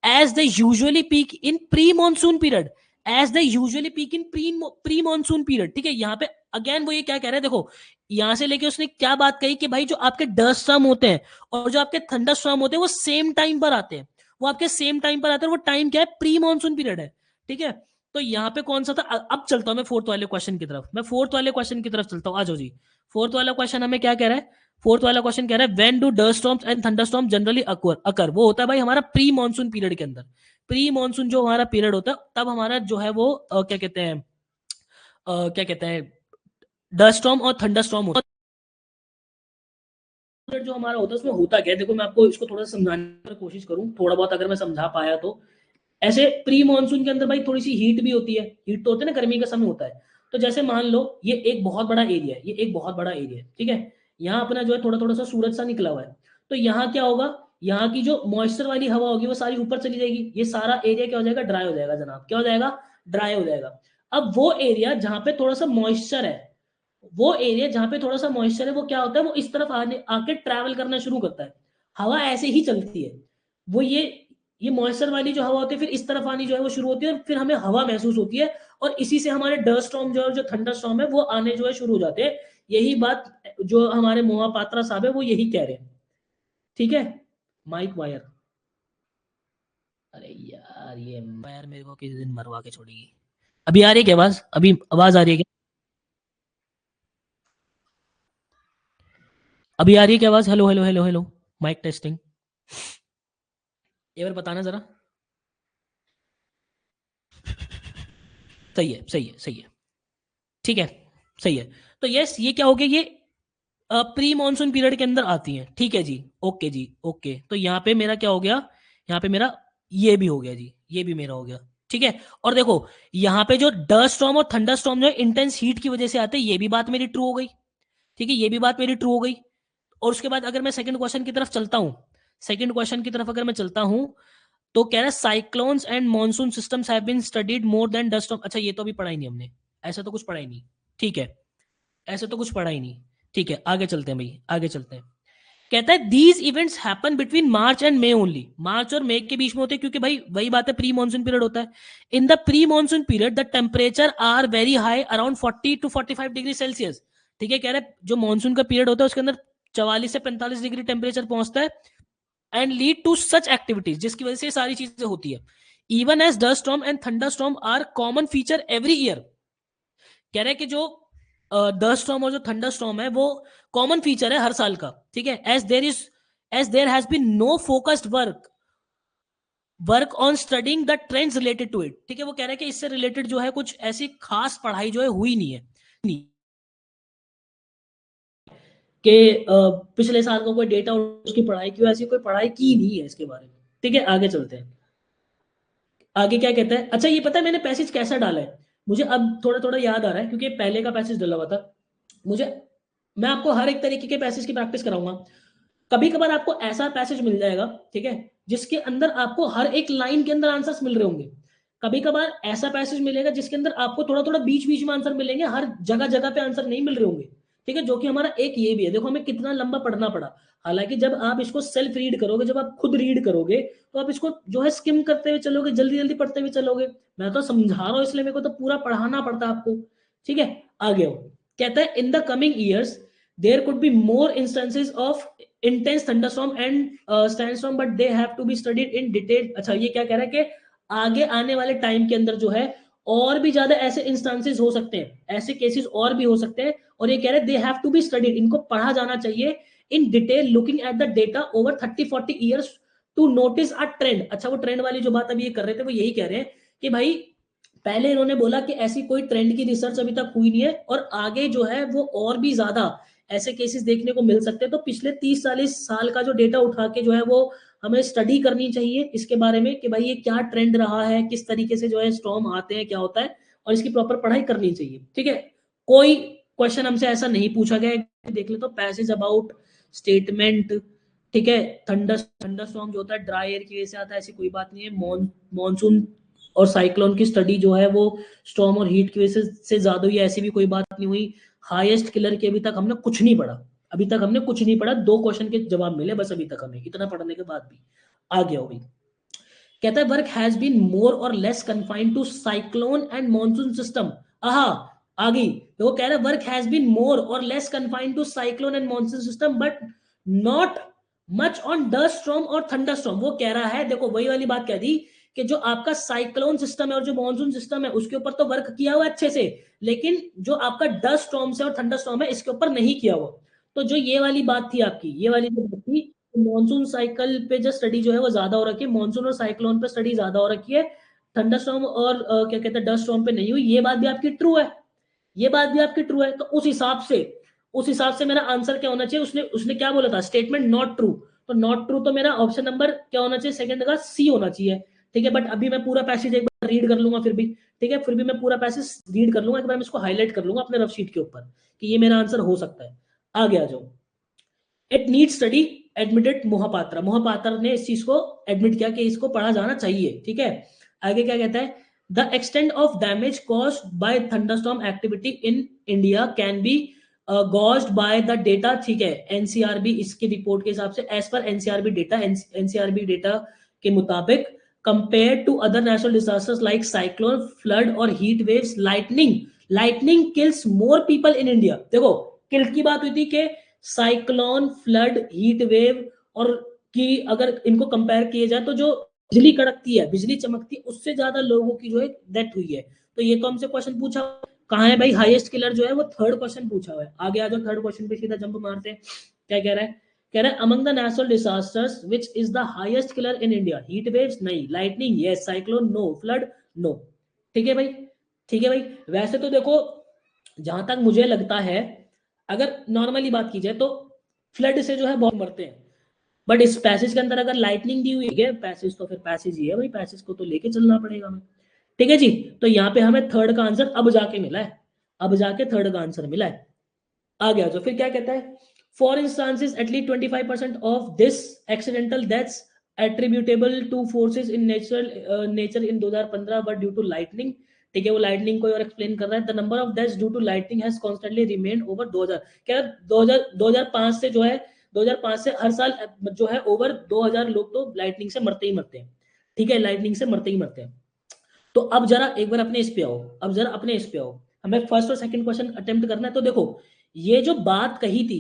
as they usually peak in pre-monsoon period, as they usually peak in pre-monsoon period। ठीक है, यहाँ पे again वो ये क्या कह रहे हैं, देखो यहां से लेके उसने क्या बात कही कि भाई जो आपके डस्ट स्टॉर्म होते हैं और जो आपके थंडर स्टॉर्म होते हैं वो सेम टाइम पर आते हैं, वो आपके सेम टाइम पर आते हैं, वो टाइम क्या है, प्री मानसून पीरियड है। ठीक है, तो यहाँ पे कौन सा था, अब चलता हूं मैं फोर्थ वाले क्वेश्चन की तरफ, मैं फोर्थ वाले क्वेश्चन की तरफ चलता हूँ, आ जाओ जी। फोर्थ वाला क्वेश्चन हमें क्या कह रहा है, फोर्थ वाला क्वेश्चन कह रहा है when do dust storms and thunderstorm generally अकर, वो होता है भाई हमारा प्री मानसून पीरियड के अंदर। प्री मानसून जो हमारा पीरियड होता है तब हमारा जो है वो क्या कहते हैं डस्ट स्टॉर्म और थंडरस्टॉर्म होता है। जो हमारा होता है उसमें होता क्या है, देखो मैं आपको इसको थोड़ा सा समझाने की कोशिश करूं, थोड़ा बहुत अगर मैं समझा पाया तो। ऐसे प्री मानसून के अंदर भाई थोड़ी सी हीट भी होती है, हीट तो होता है ना, गर्मी का समय होता है। तो जैसे मान लो ये एक बहुत बड़ा एरिया है, ये एक बहुत बड़ा एरिया है, ठीक है, यहाँ अपना जो है थोड़ा थोड़ा सा सूरज सा निकला हुआ है, तो यहाँ क्या होगा, यहाँ की जो मॉइस्चर वाली हवा होगी वो सारी ऊपर चली जाएगी, ये सारा एरिया क्या हो जाएगा, ड्राई हो जाएगा जनाब, क्या हो जाएगा, ड्राई हो जाएगा। अब वो एरिया जहाँ पे थोड़ा सा मॉइस्चर है, वो एरिया जहां पे थोड़ा सा मॉइस्चर है, वो क्या होता है, वो इस तरफ आने आके ट्रैवल करना शुरू करता है। हवा ऐसे ही चलती है, वो ये मॉइस्चर वाली जो हवा होती है फिर इस तरफ आनी जो है वो शुरू होती है, और फिर हमें हवा महसूस होती है, और इसी से हमारे डस्ट स्टॉर्म जो है, जो थंडर स्टॉर्म है, वो आने जो है शुरू हो जाते हैं। यही बात जो हमारे मोहापात्रा साहब है वो यही कह रहे हैं। ठीक है, माइक वायर, अरे यार ये वायर मेरे को किसी दिन मरवा के छोड़ेगी। अभी आ रही है क्या आवाज, अभी आवाज आ रही है क्या, अभी आ रही है क्या आवाज, hello hello hello hello, mic testing, एक बार बताना जरा। सही है, सही है, सही है, ठीक है, सही है। तो यस, ये क्या हो गया, ये प्री मॉनसून पीरियड के अंदर आती हैं, ठीक है जी, ओके जी, ओके। तो यहाँ पे मेरा क्या हो गया, यहाँ पे मेरा ये भी हो गया जी, ये भी मेरा हो गया, ठीक है। और देखो यहाँ पे जो dust storm or thunder storm जो है इंटेंस हीट की वजह से आते हैं, ये भी बात मेरी ट्रू हो गई, ठीक है, ये भी बात मेरी ट्रू हो गई। और उसके बाद अगर मैं सेकंड क्वेश्चन की तरफ चलता हूँ, सेकंड क्वेश्चन की तरफ अगर मैं चलता हूँ, तो कह रहा है cyclones and monsoon systems have been studied more than dust storm. अच्छा ये तो अभी पढ़ा ही नहीं हमने, ऐसा तो कुछ पढ़ा ही नहीं, ठीक है, ऐसे तो कुछ पढ़ा ही नहीं, ठीक है, आगे चलते हैं भाई, आगे चलते हैं। कहता है these events happen between March and May only, March और मई के बीच में होते हैं, क्योंकि भाई वही बात है, प्री मानसून पीरियड होता है। In the pre monsoon period the temperature are very high around 40 to 45 degree Celsius. ठीक है, कह रहे जो मानसून का पीरियड होता है उसके अंदर 44 से 45 डिग्री टेम्परेचर पहुंचता है, and lead to such activities, जिसकी वजह से सारी चीजें होती है। Even as dust storm and thunder storm are common feature every year. कह रहे हैं कि जो डस्ट स्टॉर्म और जो थंडर स्टॉर्म है वो कॉमन फीचर है हर साल का, ठीक है। As there has been no focused work on studying the trends related to it. ठीक है, वो कह रहे हैं कि इससे रिलेटेड जो है कुछ ऐसी खास पढ़ाई जो है हुई नहीं है, नहीं कि पिछले साल का कोई डेटा उसकी पढ़ाई की, ऐसी कोई पढ़ाई की नहीं है इसके बारे में। ठीक है, आगे चलते हैं, आगे क्या कहता है। अच्छा ये पता है मैंने पैसेज कैसा डाला है, मुझे अब थोड़ा थोड़ा याद आ रहा है, क्योंकि पहले का पैसेज डाला हुआ था मुझे। मैं आपको हर एक तरीके के पैसेज की प्रैक्टिस कराऊंगा। कभी कभार आपको ऐसा पैसेज मिल जाएगा, ठीक है, जिसके अंदर आपको हर एक लाइन के अंदर आंसर्स मिल रहे होंगे। कभी कभार ऐसा पैसेज मिलेगा जिसके अंदर आपको थोड़ा थोड़ा बीच बीच में आंसर मिलेंगे, हर जगह जगह पे आंसर नहीं मिल रहे होंगे। ठीक है, जो कि हमारा एक ये भी है, देखो हमें कितना लंबा पढ़ना पड़ा। हालांकि जब आप इसको सेल्फ रीड करोगे, जब आप खुद रीड करोगे, तो आप इसको जो है स्किम करते हुए चलोगे, जल्दी जल्दी पढ़ते हुए चलोगे। मैं तो समझा रहा हूँ इसलिए मेरे को तो पूरा पढ़ाना पड़ता है आपको। ठीक है, आगे हो, कहता है in the coming years there could be more instances of intense thunderstorm and sandstorm but they have to be studied in detail। अच्छा ये क्या कह रहा है कि आगे आने वाले टाइम के अंदर जो है और भी ज्यादा ऐसे इंस्टांसेस हो सकते हैं, ऐसे केसेस और भी हो सकते हैं, और ये कह रहे हैं they have to be studied, इनको पढ़ा जाना चाहिए in detail looking at the data over 30-40 years to notice a trend. अच्छा वो ट्रेंड वाली जो बात अभी ये कर रहे थे वो यही कह रहे हैं कि भाई पहले इन्होंने बोला कि ऐसी कोई ट्रेंड की रिसर्च अभी तक हुई नहीं है, और आगे जो है वो और भी ज्यादा ऐसे केसेस देखने को मिल सकते हैं। तो पिछले 30-40 साल का जो डेटा उठा के जो है वो हमें स्टडी करनी चाहिए इसके बारे में कि भाई ये क्या ट्रेंड रहा है, किस तरीके से जो है स्टॉर्म आते हैं, क्या होता है, और इसकी प्रॉपर पढ़ाई करनी चाहिए। ठीक है, कोई क्वेश्चन हमसे ऐसा नहीं पूछा गया है, देख ले तो पैसेज अबाउट स्टेटमेंट ठीक है। थंडरस्टॉर्म जो होता है ड्राई एयर की वजह से आता है, ऐसी कोई बात नहीं है। मॉनसून और साइक्लोन की स्टडी जो है वो स्टॉर्म और हीट की वजह से ज्यादा हुई है, ऐसी भी कोई बात नहीं हुई। हाईएस्ट किलर की अभी तक हमने कुछ नहीं पढ़ा, अभी तक हमने कुछ नहीं पढ़ा, 2 क्वेश्चन के जवाब मिले बस अभी तक हमें, इतना पढ़ने के बाद भी। आ गया हो भाई। कहता है work has been more or less confined to cyclone and monsoon system. आहा, आ गई। तो वो कह रहा है work has been more or less confined to cyclone and monsoon system but not much on dust storm or thunder storm. वो कह रहा है, देखो वही वाली बात कह दी कि जो आपका साइक्लोन सिस्टम है और जो मॉनसून सिस्टम है उसके ऊपर तो वर्क किया हुआ अच्छे से, लेकिन जो आपका डस्ट स्टॉर्म है और थंडर स्टॉर्म है इसके ऊपर नहीं किया हुआ। तो जो ये वाली बात थी आपकी, ये वाली जो बात थी, मॉनसून साइकिल पे जो स्टडी जो है वो ज्यादा हो रखी है, मॉनसून और साइक्लोन पे स्टडी ज्यादा हो रखी है, थंडरस्टॉर्म और क्या कहते हैं डस्ट स्टॉर्म पे नहीं हुई। ये बात भी आपकी ट्रू है, ये बात भी आपकी ट्रू है। तो उस हिसाब से मेरा आंसर क्या होना चाहिए, उसने उसने क्या बोला था, स्टेटमेंट नॉट ट्रू। तो नॉट ट्रू तो मेरा ऑप्शन नंबर क्या होना चाहिए, सेकंड का सी होना चाहिए। ठीक है, बट अभी मैं पूरा पैसेज एक बार रीड कर लूंगा फिर भी। ठीक है, फिर भी मैं पूरा पैसेज रीड कर लूंगा एक बार, मैं इसको हाईलाइट कर लूंगा अपने रफ शीट के ऊपर कि ये मेरा आंसर हो सकता है। आगे आ जाओ। It need study admitted Mohapatra, Mohapatra ने इस चीज को एडमिट किया कि इसको पढ़ा जाना चाहिए। ठीक है, आगे क्या कहता है, the extent of damage caused by thunderstorm activity in India can be gauged by the data. ठीक है, एनसीआरबी इसकी रिपोर्ट के हिसाब से, as per NCRB data, NCRB data के मुताबिक, compare to other natural disasters like cyclone, flood और heat waves, lightning kills more people in India. देखो, किल की बात हुई थी कि साइक्लोन, फ्लड, हीट वेव और की अगर इनको कंपेयर किए जाए तो जो बिजली कड़कती है, बिजली चमकती है, उससे ज्यादा लोगों की जो है डेथ हुई है। तो ये तो हमसे क्वेश्चन पूछा कहाँ है भाई, हाईएस्ट किलर जो है वो थर्ड क्वेश्चन पूछा हुआ है। आगे आ जाओ, थर्ड क्वेश्चन पे सीधा जंप मारते हैं। क्या कह रहा है, कह रहा है among the natural disasters which is the highest killer in India, heat waves नहीं, lightning yes, cyclone no, flood no. ठीक है भाई, ठीक है भाई। वैसे तो देखो, जहां तक मुझे लगता है, अगर नॉर्मली बात की जाए तो फ्लड से जो है बहुत मरते हैं, बट इस पैसेज के अंदर अगर लाइटनिंग दी हुई है पैसेज, तो फिर पैसेज ही है भाई, पैसेज को तो लेके चलना पड़ेगा हमें। ठीक है जी, तो यहाँ पे हमें थर्ड का आंसर अब जाके मिला है, अब जाके थर्ड का आंसर मिला है। आ गया, तो फिर क्या कहता है, for instances at least 25% of this accidental deaths attributable to forces in nature in 2015 but due to lightning. ठीक है, वो लाइटनिंग को और एक्सप्लेन कर रहा है, the number of deaths due to lightning has constantly remained over 2000। क्या 2005 से जो है, 2005 से हर साल जो है ओवर 2000 लोग तो लाइटनिंग से मरते ही मरते हैं। ठीक है, लाइटनिंग से मरते ही मरते हैं। तो अब जरा एक बार अपने इस पे आओ, अब जरा अपने इस पे आओ, हमें फर्स्ट और सेकंड क्वेश्चन अटेम्प्ट करना है। तो देखो, ये जो बात कही थी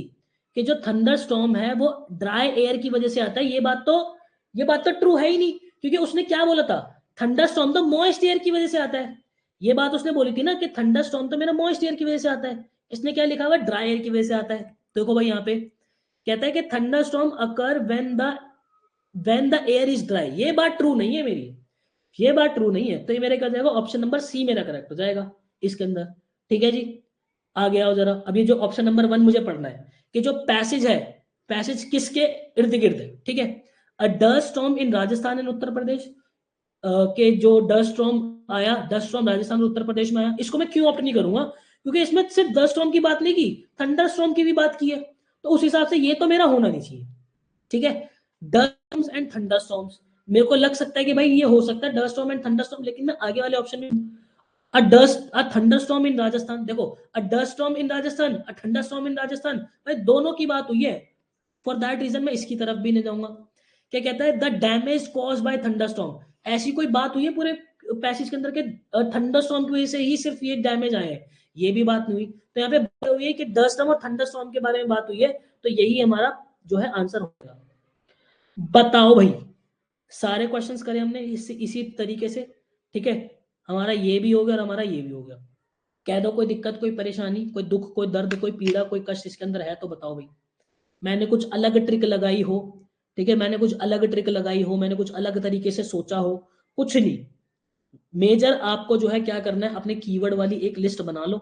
कि जो थंडर स्टॉर्म है वो ड्राई एयर की वजह से आता है, ये बात तो ट्रू है ही नहीं, क्योंकि उसने क्या बोला था, थंडर स्टॉर्म तो मॉइस्ट एयर की वजह से आता है। ये बात उसने बोली थी ना कि थंडर स्टॉर्म तो मेरा मॉइस्ट एयर की वजह से आता है, इसने क्या लिखा हुआ, ड्राई एयर की वजह से आता है। देखो भाई, यहाँ पे कहता है कि thunder storm occur when the air is dry. ये बात ट्रू नहीं है मेरी, ये बात ट्रू नहीं है, तो ये मेरे क्या जाएगा, ऑप्शन नंबर सी मेरा करेक्ट हो जाएगा इसके अंदर। ठीक है जी, आ गया हो जरा। अब ये जो ऑप्शन नंबर 1 मुझे पढ़ना है कि जो पैसेज है, पैसेज किसके इर्द गिर्द है। ठीक है, a dust storm in Rajasthan and Uttar Pradesh, के जो डस्ट स्टॉर्म आया, डस्ट स्टॉर्म राजस्थान और उत्तर प्रदेश में आया, इसको मैं क्यों ऑप्ट नहीं करूंगा, क्योंकि इसमें सिर्फ डस्ट स्टॉर्म की बात नहीं की, थंडर स्टॉर्म की भी बात की है, तो उस हिसाब से ये तो मेरा होना नहीं चाहिए। ठीक है, डस्ट एंड थंडर स्टॉर्म्स, मेरे को लग सकता है कि भाई ये हो सकता है dust storm and thunder storm, लेकिन मैं आगे वाले ऑप्शन में, अ थंडर स्टॉर्म इन राजस्थान, देखो, अ dust storm in Rajasthan, a thunder storm in Rajasthan, भाई दोनों की बात हुई है। फॉर दैट रीजन मैं इसकी तरफ भी नहीं जाऊंगा। क्या कहता है, the damage cause by thunder storm, ऐसी कोई बात हुई है पूरे पैसेज के अंदर के थंडर स्टॉर्म की वजह से ही सिर्फ ये डैमेज आए हैं, ये भी बात नहीं हुई। तो यहाँ पे बात हुई है कि dust storm or thunder storm के बारे में बात हुई है, तो यही हमारा जो है आंसर होगा। बताओ भाई, सारे क्वेश्चंस करे हमने इसी तरीके से। ठीक है, हमारा ये भी हो गया और हमारा ये भी हो गया। कह दो कोई दिक्कत, कोई परेशानी, कोई दुख, कोई दर्द, कोई पीड़ा, कोई कष्ट इसके अंदर है तो बताओ भाई। मैंने कुछ अलग ट्रिक लगाई हो, ठीक है, मैंने कुछ अलग ट्रिक लगाई हो, मैंने कुछ अलग तरीके से सोचा हो, कुछ नहीं। मेजर आपको जो है क्या करना है, अपने कीवर्ड वाली एक लिस्ट बना लो,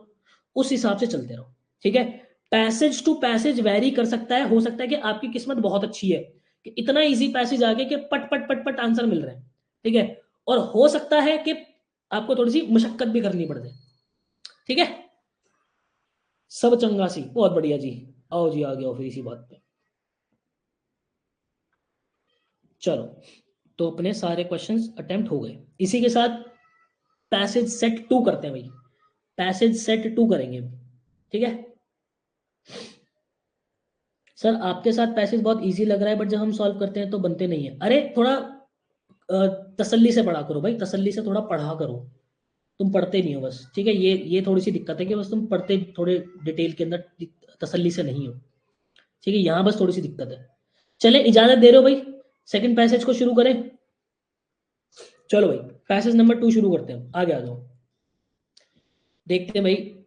उस हिसाब से चलते रहो। ठीक है, पैसेज टू पैसेज वेरी कर सकता है, हो सकता है कि आपकी किस्मत बहुत अच्छी है कि इतना इजी पैसेज आ गया कि पट पट पट पट आंसर मिल रहे हैं। ठीक है, और हो सकता है कि आपको थोड़ी सी मुशक्कत भी करनी पड़ जाए। ठीक है, सब चंगा सी, बहुत बढ़िया जी। आओ जी, आ गया फिर इसी बात पे। चलो, तो अपने सारे क्वेश्चंस अटेम्प्ट हो गए। इसी के साथ पैसेज सेट 2 करते हैं भाई, पैसेज सेट 2 करेंगे, ठीक है। सर आपके साथ पैसेज बहुत इजी लग रहा है, बट जब हम सॉल्व करते हैं तो बनते नहीं है। अरे थोड़ा तसल्ली से पढ़ा करो भाई, तसल्ली से थोड़ा पढ़ा करो, तुम पढ़ते नहीं हो बस, ठीक है। ये थोड़ी सी दिक्कत है कि बस तुम पढ़ते थोड़े डिटेल के अंदर तसल्ली से नहीं हो, ठीक है। यहाँ बस थोड़ी सी दिक्कत है। चले, इजाजत दे रहे हो भाई, सेकंड पैसेज को शुरू करें। चलो भाई, पैसेज नंबर 2 शुरू करते हैं, आगे आ जाओ। देखते हैं भाई,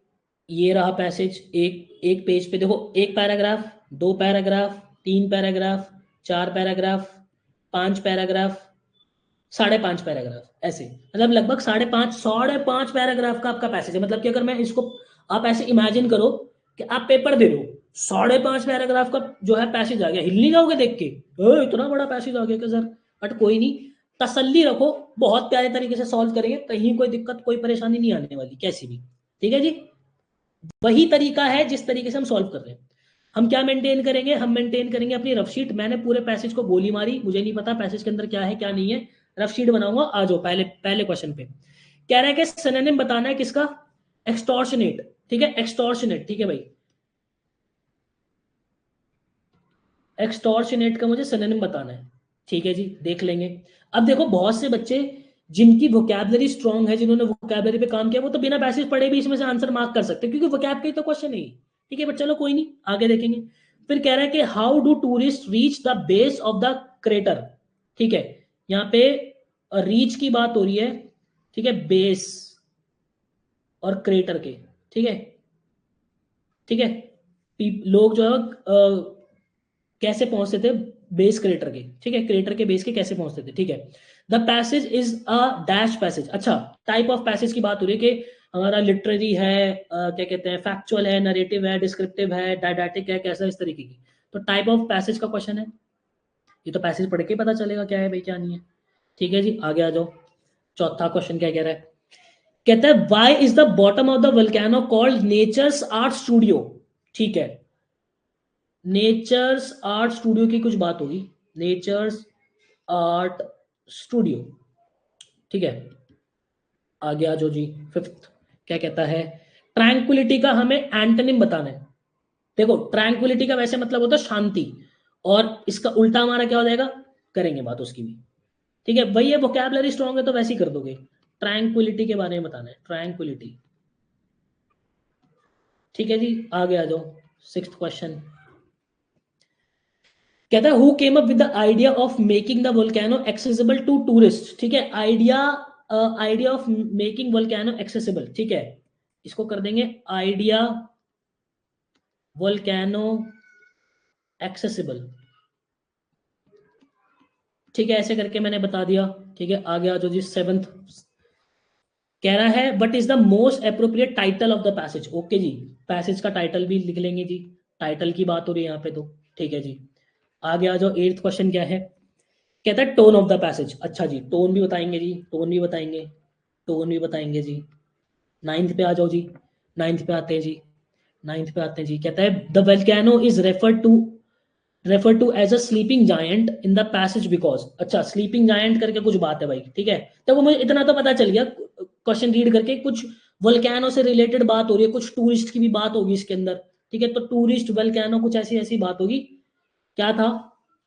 ये रहा पैसेज। एक एक पेज पे देखो, एक पैराग्राफ, दो पैराग्राफ, तीन पैराग्राफ, चार पैराग्राफ, पांच पैराग्राफ, 5.5 पैराग्राफ, ऐसे मतलब लगभग 5.5 पैराग्राफ का आपका पैसेज है। मतलब कि अगर मैं इसको, आप ऐसे इमेजिन करो कि आप पेपर दे रहे हो, 5.5 पैराग्राफ का जो है पैसेज आ गया, हिल नहीं जाओगे देख के, इतना बड़ा पैसेज आ गया क्या सर? बट कोई नहीं, तसल्ली रखो, बहुत प्यारे तरीके से सॉल्व करेंगे, कहीं कोई दिक्कत कोई परेशानी नहीं आने वाली कैसी भी, ठीक है जी। वही तरीका है जिस तरीके से हम सॉल्व कर रहे हैं। हम क्या मेंटेन करेंगे, हम मेंटेन करेंगे अपनी रफ शीट। मैंने पूरे पैसेज को गोली मारी, मुझे नहीं पता पैसेज के अंदर क्या है क्या नहीं है, रफ शीट बनाऊंगा। आ जाओ पहले पहले क्वेश्चन पे। कह रहा है कि सिनोनिम बताना है किसका, एक्सटॉर्शनेट, ठीक है, एक्सटॉर्शनेट, ठीक है भाई, एक्सटॉर्शनेट का मुझे सिनोनिम बताना है, ठीक है जी, देख लेंगे। अब देखो, बहुत से बच्चे जिनकी वोकैबलरी स्ट्रांग है, जिन्होंने वोकैबलरी पे काम किया, वो तो बिना पैसेज पढ़े भी इसमें से आंसर मार्क कर सकते हैं, क्योंकि वोकैब का ही तो क्वेश्चन है, ठीक है। बट चलो कोई नहीं, आगे देखेंगे। फिर कह रहा है कि how do tourist reach the base of the crater, ठीक है। यहाँ पे रीच की बात हो रही है, ठीक है, बेस और क्रेटर के, ठीक है, ठीक है। लोग जो है कैसे पहुंचते थे बेस क्रेटर के, ठीक है, क्रेटर के बेस के कैसे पहुंचते थे, ठीक है। The passage is a dash passage. अच्छा, टाइप ऑफ पैसेज की बात हो रही है कि हमारा लिटरेरी है, क्या कहते हैं, फैक्चुअल है, नरेटिव है, डिस्क्रिप्टिव है, डायडैक्टिक है, कैसा, इस तरीके की। तो टाइप ऑफ पैसेज का क्वेश्चन है, ये तो पैसेज पढ़ के पता चलेगा क्या है भाई क्या नहीं है, ठीक है जी। आगे आ जाओ, चौथा क्वेश्चन क्या कह रहा है। कहता है why is the bottom of the volcano called nature's art studio, ठीक है। नेचर्स आर्ट स्टूडियो की कुछ बात होगी, नेचर्स आर्ट स्टूडियो, ठीक है। आगे आ जाओ जी, फिफ्थ क्या कहता है, ट्रैंक्विलिटी का हमें एंटोनिम बताना है। देखो, ट्रैंक्विलिटी का वैसे मतलब होता है शांति, और इसका उल्टा हमारा क्या हो जाएगा, करेंगे बात उसकी भी, ठीक है। वही है, वोकैबुलरी स्ट्रांग है तो वैसे ही कर दोगे। ट्रैंक्विलिटी के बारे में बताना है, ट्रैंक्विलिटी, ठीक है जी। आगे आ जाओ, सिक्स्थ क्वेश्चन कहता है who came up with the idea of making the volcano accessible to tourist, ठीक है। Idea of making volcano accessible, ठीक है। इसको कर देंगे आइडिया वोल्केनो एक्सेसिबल, ठीक है, ऐसे करके मैंने बता दिया, ठीक है। आगे आ जाओ जी, सेवंथ कह रहा है what is the most appropriate title of the passage, okay जी, पैसेज का टाइटल भी लिख लेंगे जी, टाइटल की बात हो रही है यहाँ पे तो, ठीक है जी। आगे आ जाओ, एट्थ क्वेश्चन क्या है, कहता है टोन ऑफ द पैसेज। अच्छा जी, टोन भी बताएंगे जी, टोन भी बताएंगे, टोन भी बताएंगे जी। नाइन्थ पे आ जाओ जी, नाइन्थ पे आते हैं जी, नाइन्थ पे आते हैं जी। कहता है the volcano is refer to as a sleeping giant in the passage because, अच्छा, स्लीपिंग जायंट करके कुछ बात है भाई, ठीक है। तो वो मुझे इतना तो पता चल गया क्वेश्चन रीड करके, कुछ वोल्केनो से रिलेटेड बात हो रही है, कुछ टूरिस्ट की भी बात होगी इसके अंदर, ठीक है। तो टूरिस्ट वोल्केनो कुछ ऐसी ऐसी बात होगी। क्या था,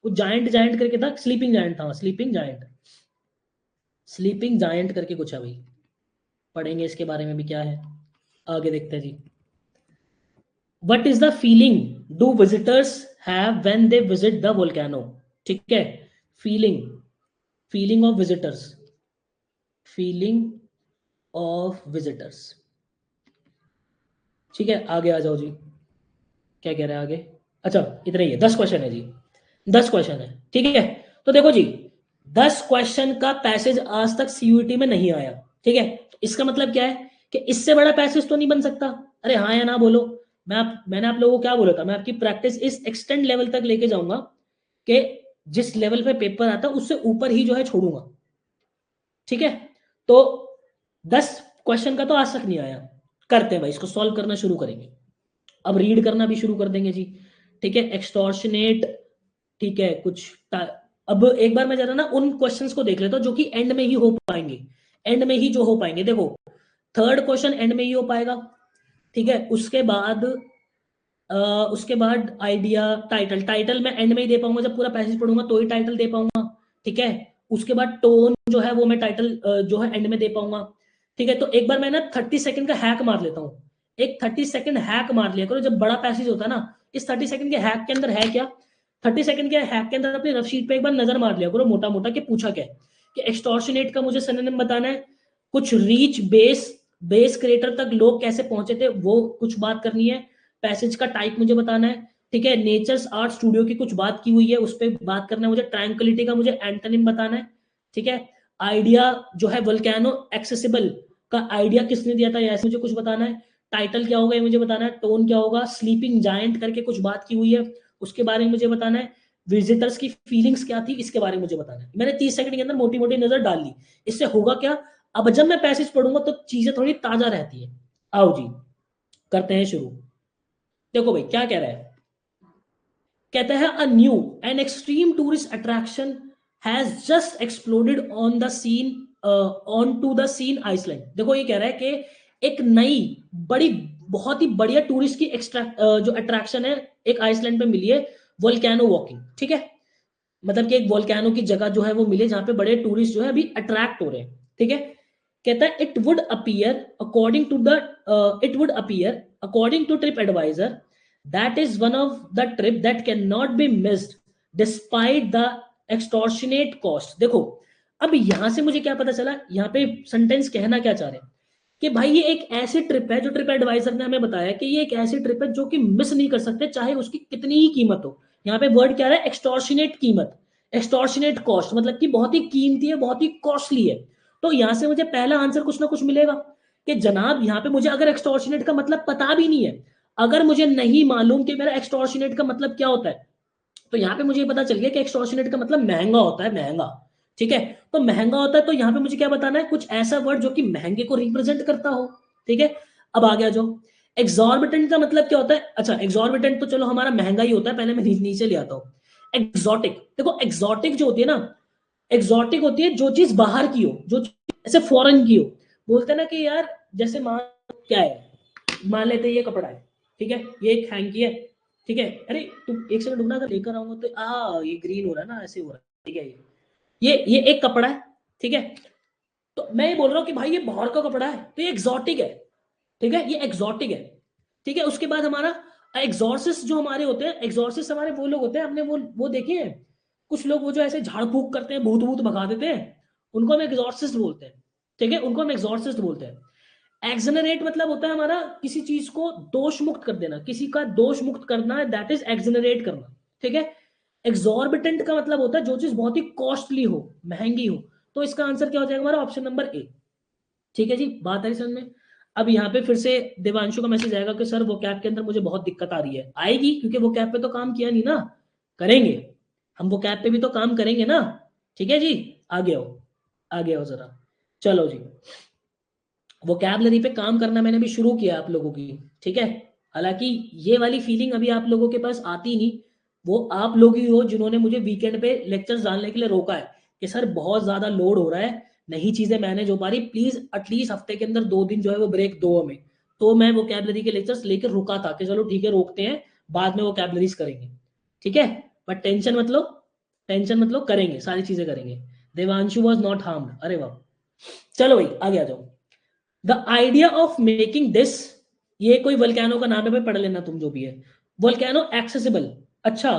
कुछ जायंट जायंट करके था, स्लीपिंग जायंट था, स्लीपिंग जायंट, स्लीपिंग जायंट करके कुछ है भाई, पढ़ेंगे इसके बारे में भी क्या है। आगे देखते हैं जी, what is the feeling do visitors have when they visit the volcano, ठीक है। Feeling, feeling of visitors, feeling of visitors, ठीक है। आगे आ जाओ जी, क्या कह रहे हैं आगे। अच्छा, इतना ही है, 10 क्वेश्चन है जी, 10 क्वेश्चन है, ठीक है। तो देखो जी, 10 क्वेश्चन का पैसेज आज तक सीयूईटी में नहीं आया, ठीक है। तो इसका मतलब क्या है कि इससे बड़ा पैसेज तो नहीं बन सकता। अरे हाँ या ना बोलो। मैंने आप लोगों को क्या बोला था, मैं आपकी प्रैक्टिस इस एक्सटेंड लेवल तक लेके जाऊंगा कि जिस लेवल पे पेपर आता है उससे ऊपर ही जो है छोड़ूंगा, ठीक है। तो 10 क्वेश्चन का तो आज तक नहीं आया, करते हैं भाई, इसको सॉल्व करना शुरू करेंगे। अब रीड करना भी शुरू कर देंगे जी, ठीक है। एक्सटॉर्शनेट, ठीक है, कुछ अब एक बार मैं जरा ना उन क्वेश्चंस को देख लेता हूँ जो कि एंड में ही हो पाएंगे, एंड में ही जो हो पाएंगे। देखो थर्ड क्वेश्चन एंड में ही हो पाएगा, ठीक है। उसके बाद आइडिया, टाइटल, टाइटल मैं एंड में ही दे पाऊंगा, जब पूरा पैसेज पढ़ूंगा तो ही टाइटल दे पाऊंगा, ठीक है। उसके बाद टोन जो है वो मैं टाइटल जो है एंड में दे पाऊंगा, ठीक है। तो एक बार मैं ना 30 सेकंड का हैक मार लेता हूँ, एक 30 सेकंड हैक मार लिया करो जब बड़ा पैसेज होता है ना। इस 30 सेकंड के हैक के अंदर है क्या, 30 सेकंड के हैक के अंदर अपनी रफ शीट पे एक बार नजर मार लिया करो मोटा मोटा कि पूछा क्या है, कि एक्सटॉर्शनेट का मुझे सिनोनिम बताना है, कुछ रीच बेस, बेस क्रिएटर तक लोग कैसे पहुंचे थे वो कुछ बात करनी है, पैसेज का टाइप मुझे बताना है, ठीक है। नेचर्स आर्ट स्टूडियो की कुछ बात की हुई है उस पर बात करना है मुझे, ट्रैंक्विलिटी का मुझे एंटोनिम बताना है, ठीक है। आइडिया जो है वोल्केनो एक्सेसिबल का आइडिया किसने दिया था ऐसे मुझे कुछ बताना है, टाइटल क्या होगा ये मुझे बताना है, टोन क्या होगा, स्लीपिंग जायंट करके कुछ बात की हुई है उसके बारे में मुझे बताना है, विजिटर्स की फीलिंग्स क्या थी इसके बारे में मुझे बताना है। मैंने 30 सेकंड के अंदर मोटी मोटी नजर डाल ली, इससे होगा क्या, अब जब मैं पैसेज पढ़ूंगा तो चीजें थोड़ी ताजा रहती है। आओ जी करते हैं शुरू। देखो भाई क्या कह रहा है, कहता है a new and extreme tourist attraction has just exploded on the scene, on to the scene Iceland. देखो ये कह रहा है कि एक नई बड़ी बहुत ही बढ़िया टूरिस्ट की जो अट्रैक्शन है एक आइसलैंड पे मिली है, वोल्केनो वॉकिंग, ठीक है। मतलब कि एक वोल्केनो की जगह जो है वो मिले जहां पे बड़े टूरिस्ट जो है अभी अट्रैक्ट हो रहे हैं, ठीक है। कहता है it would appear according to TripAdvisor that is one of the trip that can not be missed despite the extortionate cost. देखो अब यहां से मुझे क्या पता चला, यहाँ पे सेंटेंस कहना क्या चाह रहे हैं कि भाई ये एक ऐसी ट्रिप है जो ट्रिप एडवाइजर ने हमें बताया कि ये एक ऐसी ट्रिप है जो कि मिस नहीं कर सकते चाहे उसकी कितनी ही कीमत हो। यहाँ पे वर्ड क्या है, एक्सटॉर्शनेट कीमत, एक्सटॉर्शनेट कॉस्ट, मतलब कि बहुत ही कीमती है, बहुत ही कॉस्टली है। तो यहां से मुझे पहला आंसर कुछ ना कुछ मिलेगा कि जनाब यहाँ पे मुझे अगर एक्सटॉर्शनेट का मतलब पता भी नहीं है, अगर मुझे नहीं मालूम कि मेरा एक्सटॉर्शनेट का मतलब क्या होता है, तो यहाँ पे मुझे ये पता चल गया कि एक्सटॉर्शनेट का मतलब महंगा होता है, महंगा, ठीक है। तो महंगा होता है तो यहाँ पे मुझे क्या बताना है, कुछ ऐसा वर्ड जो कि महंगे को रिप्रेजेंट करता हो, ठीक है। अब आ गया जो एक्सॉर्बिटेंट का मतलब क्या होता है, अच्छा एक्सॉर्बिटेंट तो चलो हमारा महंगा ही होता है, पहले मैं नीचे ले आता हूँ। एक्सोटिक, देखो एक्सोटिक जो होती है ना, एक्सोटिक होती है जो चीज बाहर की हो, जो ऐसे फॉरेन की हो। बोलते हैं ना कि यार जैसे मान क्या है, मान लेते हैं ये कपड़ा है, ठीक है, ये एक हैंकी है, ठीक है। अरे तुम एक सेकंड रुकना, अगर लेकर आऊंगा तो ये ग्रीन हो रहा है ना, ऐसे हो रहा है, ठीक है। ये एक कपड़ा है, ठीक है। तो मैं ये बोल रहा हूँ कि भाई ये बाहर का कपड़ा है तो ये एक्सोटिक है, ठीक है, ये एक्सोटिक है, ठीक है। उसके बाद हमारा एग्जॉर्सिस्ट जो हमारे होते हैं, एग्जॉर्सिस्ट हमारे वो लोग होते हैं, हमने वो देखे हैं, कुछ लोग वो जो ऐसे झाड़ फूक करते हैं, भूत भूत भगा देते हैं, उनको हम एग्जॉर्सिस्ट बोलते हैं, ठीक है, उनको हम एग्जॉर्सिस्ट बोलते हैं। एक्सनरेट मतलब होता है हमारा किसी चीज को दोष मुक्त कर देना, किसी का दोष मुक्त करना है, दैट इज एक्सनरेट करना, ठीक है। एक्सॉर्बिटेंट का मतलब होता है जो चीज बहुत ही कॉस्टली हो, महंगी हो। तो इसका आंसर क्या हो जाएगा हमारा, ऑप्शन नंबर ए, ठीक है जी। बात आ रही समझ में। अब यहाँ पे फिर से देवांशु का मैसेज आएगा कि सर वो कैप के अंदर मुझे बहुत दिक्कत आ रही है, आएगी क्योंकि वो कैप पे तो काम किया नहीं ना, करेंगे हम, वो कैप पे भी तो काम करेंगे ना, ठीक है जी। आगे आओ, आगे आओ जरा, चलो जी। वोकैबलरी पे काम करना मैंने भी शुरू किया आप लोगों की, ठीक है। हालांकि ये वाली फीलिंग अभी आप लोगों के पास आती नहीं, वो आप लोग ही हो जिन्होंने मुझे वीकेंड पे लेक्चर्स डालने के लिए रोका है कि सर बहुत ज्यादा लोड हो रहा है, नहीं चीजें मैनेज हो पा रही, प्लीज एटलीस्ट हफ्ते के अंदर 2 दिन जो है वो ब्रेक दो हमें। तो मैं वोकैबलरी के लेक्चर्स लेकर रुका था कि चलो ठीक है रोकते हैं, बाद में वोकैबलरीज करेंगे, ठीक है। बट टेंशन मतलब, टेंशन मतलब करेंगे, सारी चीजें करेंगे। देवांशु वॉज नॉट हार्म्ड, अरे वाह। चलो भाई आगे आ जाओ। The idea of making this, ये कोई वोल्केनो का नाम है भाई, पढ़ लेना तुम जो भी है, वोल्केनो एक्सेसिबल। अच्छा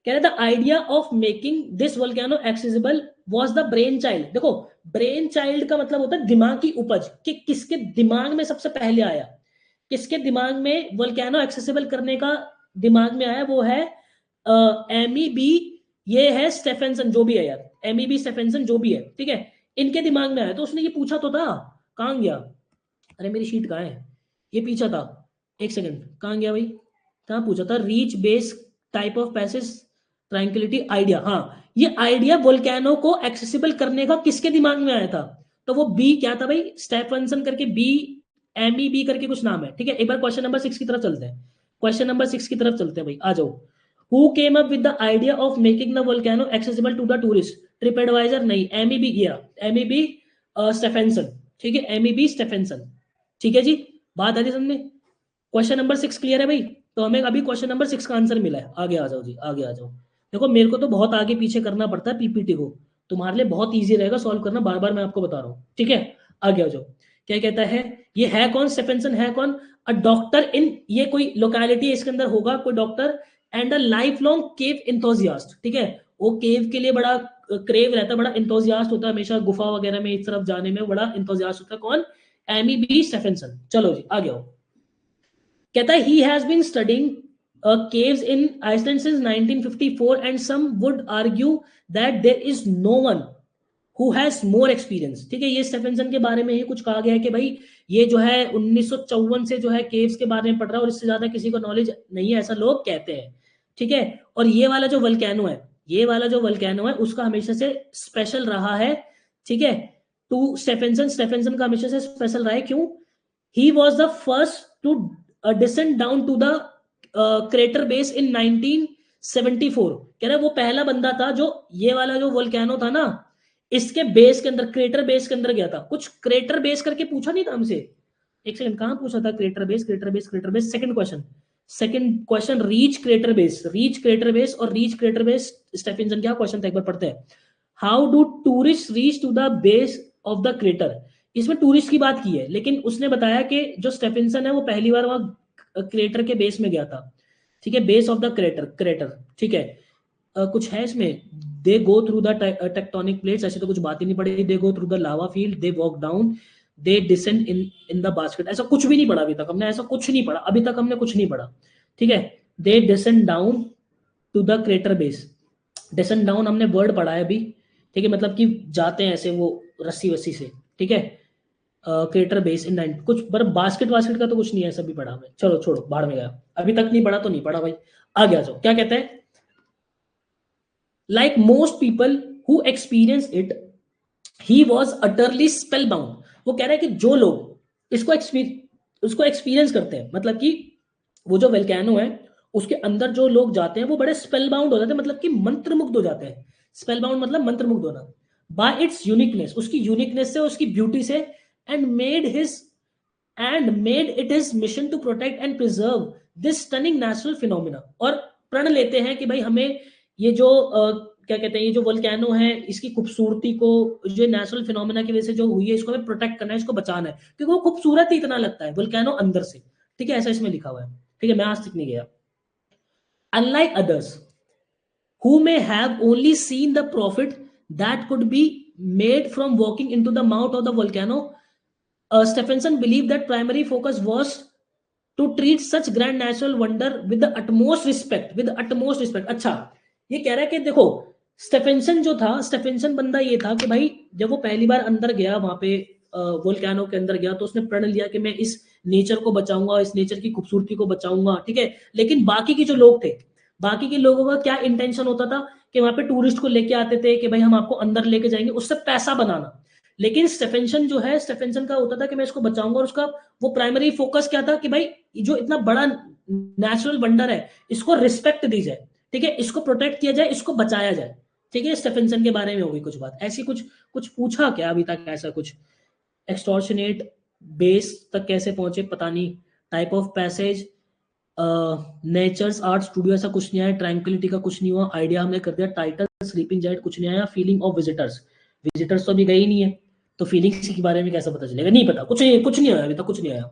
कह रहे the idea of making this volcano accessible was the brain child. देखो ब्रेन चाइल्ड का मतलब होता है दिमाग की उपज, कि किसके दिमाग में सबसे पहले आया, किसके दिमाग में वोल्केनो एक्सेसिबल करने का दिमाग में आया, वो है एमी बी, ये है स्टेफेंसन जो भी है यार, एमी बी स्टेफेंसन जो भी है, ठीक है, इनके दिमाग में आया। तो उसने ये पूछा तो था, कहाँ गया, अरे मेरी शीट कहाँ है, ये पीछा था, एक सेकंड कहाँ गया भाई, कहाँ पूछा था, reach base type of passage tranquillity idea, हाँ ये आइडिया वोल्केनो को एक्सेसिबल करने का किसके दिमाग में आया था, तो वो बी क्या था भाई, स्टेफनसन करके, बी एम ई बी करके कुछ नाम है, ठीक है। एक बार क्वेश्चन नंबर 6 की तरफ चलते हैं, क्वेश्चन नंबर 6 की तरफ चलते हैं भाई, आ जाओ। Who came up with the idea of making the volcano accessible to the tourist? Trip advisor नहीं, एमईबी गया, एमईबी स्टेफेंसन, ठीक है, एमईबी स्टेफेंसन, ठीक है जी, बात आ रही समझ में? क्वेश्चन नंबर 6 क्लियर है भाई? तो हमें अभी क्वेश्चन नंबर 6 का आंसर मिला है। आगे आ जाओ जी, आगे आ जाओ। देखो मेरे को तो बहुत आगे पीछे करना पड़ता है पीपीटी को, तुम्हारे लिए बहुत ईजी रहेगा सॉल्व करना, बार बार मैं आपको बता रहा हूँ, ठीक है? आगे आ जाओ। क्या कहता है, ये है कौन? स्टेफेंसन है कौन? अ डॉक्टर इन, ये कोई लोकेलिटी इसके अंदर होगा, कोई doctor, and a life long cave enthusiast, ठीक है, वो केव के लिए बड़ा क्रेव रहता है, बड़ा इंथुजियास्ट होता है हमेशा, गुफा वगैरह में इस तरफ जाने में बड़ा इंथुजियास्ट होता है। कौन? Amy B Stephenson. चलो जी आगे आओ। कहता है he has been studying caves in Iceland since 1954 and some would argue that there is no one who has more experience, ठीक है, ये स्टेफेंसन के बारे में ही कुछ कहा गया है कि भाई ये जो है 1954 से जो है केव्स के बारे में पढ़ रहा है और इससे ज्यादा किसी को नॉलेज नहीं है, ऐसा लोग कहते हैं, ठीक है। और ये वाला जो वल्केनो है, ये वाला जो वल्केनो है उसका हमेशा से स्पेशल रहा है, ठीक है, टू स्टेफेंसन, स्टेफेंसन का हमेशा से स्पेशल रहा है, क्यों? He was the first to descend down to the crater base in 1974। कह रहा है वो पहला बंदा था जो ये वाला जो वोल्केनो था ना, इसके बेस के अंदर, क्रेटर बेस के अंदर गया था। कुछ क्रेटर बेस करके पूछा नहीं था हमसे? एक सेकंड, कहां पूछा था? Crater base, crater base, crater base, second question, second question, reach crater base, reach crater base और रीच क्रेटर बेस स्टेफेंसन, क्या क्वेश्चन था एक बार पढ़ते हैं। How do tourist reach to the base of the crater? इसमें tourist की बात की है, लेकिन उसने बताया कि जो स्टेफेंसन है वो पहली बार वहां क्रेटर के बेस में गया था, ठीक है, base of the crater, crater, ठीक है। कुछ है इसमें, they go through the tectonic plates, ऐसे तो कुछ बात ही नहीं पड़ी, they go through the lava field, they walk down, they descend in the basket, ऐसा कुछ भी नहीं पढ़ा अभी तक हमने, ऐसा कुछ नहीं पढ़ा अभी तक हमने, कुछ नहीं पढ़ा, ठीक है। They descend down to the crater base, descend down हमने वर्ड पढ़ा है अभी, ठीक है, मतलब कि जाते हैं ऐसे वो रस्सी वस्सी से, ठीक है। क्रेटर बेस इन 9, कुछ पर बास्केट वास्केट का तो कुछ नहीं है, सब भी पढ़ा हमें, चलो छोड़ो बाहर में गया, अभी तक नहीं पढ़ा तो नहीं पढ़ा भाई। आगे आ जाओ, क्या कहते हैं, like most people who experience it he was utterly spellbound। वो कह रहा है कि जो लोग उसको एक्सपीरियंस करते हैं, मतलब कि वो जो वोल्केनो है उसके अंदर जो लोग जाते हैं वो बड़े स्पेलबाउंड हो जाते हैं, मतलब कि मंत्रमुग्ध हो जाते हैं। स्पेलबाउंड मतलब मंत्रमुग्ध होना, बाय इट्स यूनिकनेस, उसकी यूनिकनेस से, उसकी ब्यूटी से, and made it his mission to protect and preserve this stunning natural phenomena. और प्रण लेते हैं कि भाई हमें ये जो क्या कहते हैं, ये जो वोल्केनो है इसकी खूबसूरती को, जो नेचुरल फिनोमिना की वजह से जो हुई है, इसको हमें प्रोटेक्ट करना है, इसको बचाना है, क्योंकि वो खूबसूरत ही इतना लगता है वोल्केनो अंदर से, ठीक है, ऐसा इसमें लिखा हुआ है, ठीक है, मैं आज तक नहीं गया। Unlike others who may have only seen the profit that could be made from walking into the mouth of the volcano, Stephenson believed that primary focus was to treat such grand natural wonder with the utmost respect, with the utmost respect। अच्छा, ये कह रहा है कि देखो Stephenson जो था, Stephenson बंदा ये था कि भाई जब वो पहली बार अंदर गया वहां पे वोल्केनो के अंदर गया, तो उसने प्रण लिया कि मैं इस नेचर को बचाऊंगा, इस नेचर की खूबसूरती को बचाऊंगा, ठीक है। लेकिन बाकी के जो लोग थे, बाकी के लोगों का क्या इंटेंशन होता था कि वहां पे टूरिस्ट को लेके आते थे कि भाई हम आपको अंदर लेके जाएंगे, उससे पैसा बनाना। लेकिन स्टेफेंसन जो है, स्टेफेंसन का होता था कि मैं इसको बचाऊंगा, और उसका वो प्राइमरी फोकस क्या था कि भाई जो इतना बड़ा नेचुरल वंडर है इसको रिस्पेक्ट दी जाए, ठीक है, इसको प्रोटेक्ट किया जाए, इसको बचाया जाए, ठीक है। स्टेफेंसन के बारे में होगी कुछ बात ऐसी, कुछ कुछ पूछा क्या अभी तक ऐसा कुछ? एक्सटॉर्शनेट बेस तक कैसे पहुंचे पता नहीं, type of passage, nature's art studio, ऐसा कुछ नहीं आया, ट्रैंक्विलिटी का कुछ नहीं हुआ, आइडिया हमने कर दिया, टाइटल स्लीपिंग जाइंट कुछ नहीं आया, फीलिंग ऑफ विजिटर्स, विजिटर्स तो अभी गए ही नहीं है, तो फीलिंग्स के बारे में कैसे पता चलेगा, नहीं पता, कुछ नहीं आया अभी तक, कुछ नहीं आया।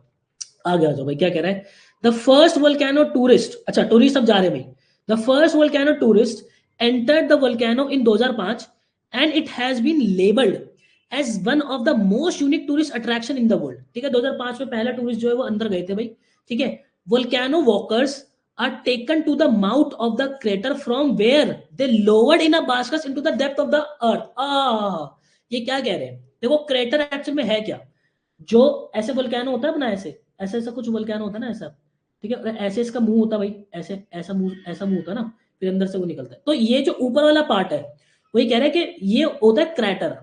आगे आ जाओ भाई, क्या कह रहा है, द फर्स्ट वोल्केनो टूरिस्ट, अच्छा टूरिस्ट अब जा रहे हैं भाई, the first volcano tourist entered the volcano in 2005 and it has been labelled as one of the most unique tourist attraction in the world, ठीक है। 2005 में पहला टूरिस्ट जो है वो अंदर गए थे भाई, ठीक है। Volcano walkers are taken to the mouth of the crater from where they lowered in a basket into the depth of the earth। ये क्या कह रहे हैं, देखो क्रेटर एक्चुअल में है क्या, जो ऐसे वोल्केनो होता है अपना, ऐसे ऐसे ऐसा कुछ वोल्केनो होता है ना ऐसा, ठीक है, ऐसे इसका मुंह होता है भाई, ऐसे ऐसा मुंह होता है ना, फिर अंदर से वो निकलता है। तो ये जो ऊपर वाला पार्ट है वही कह रहा है कि ये होता है क्रेटर,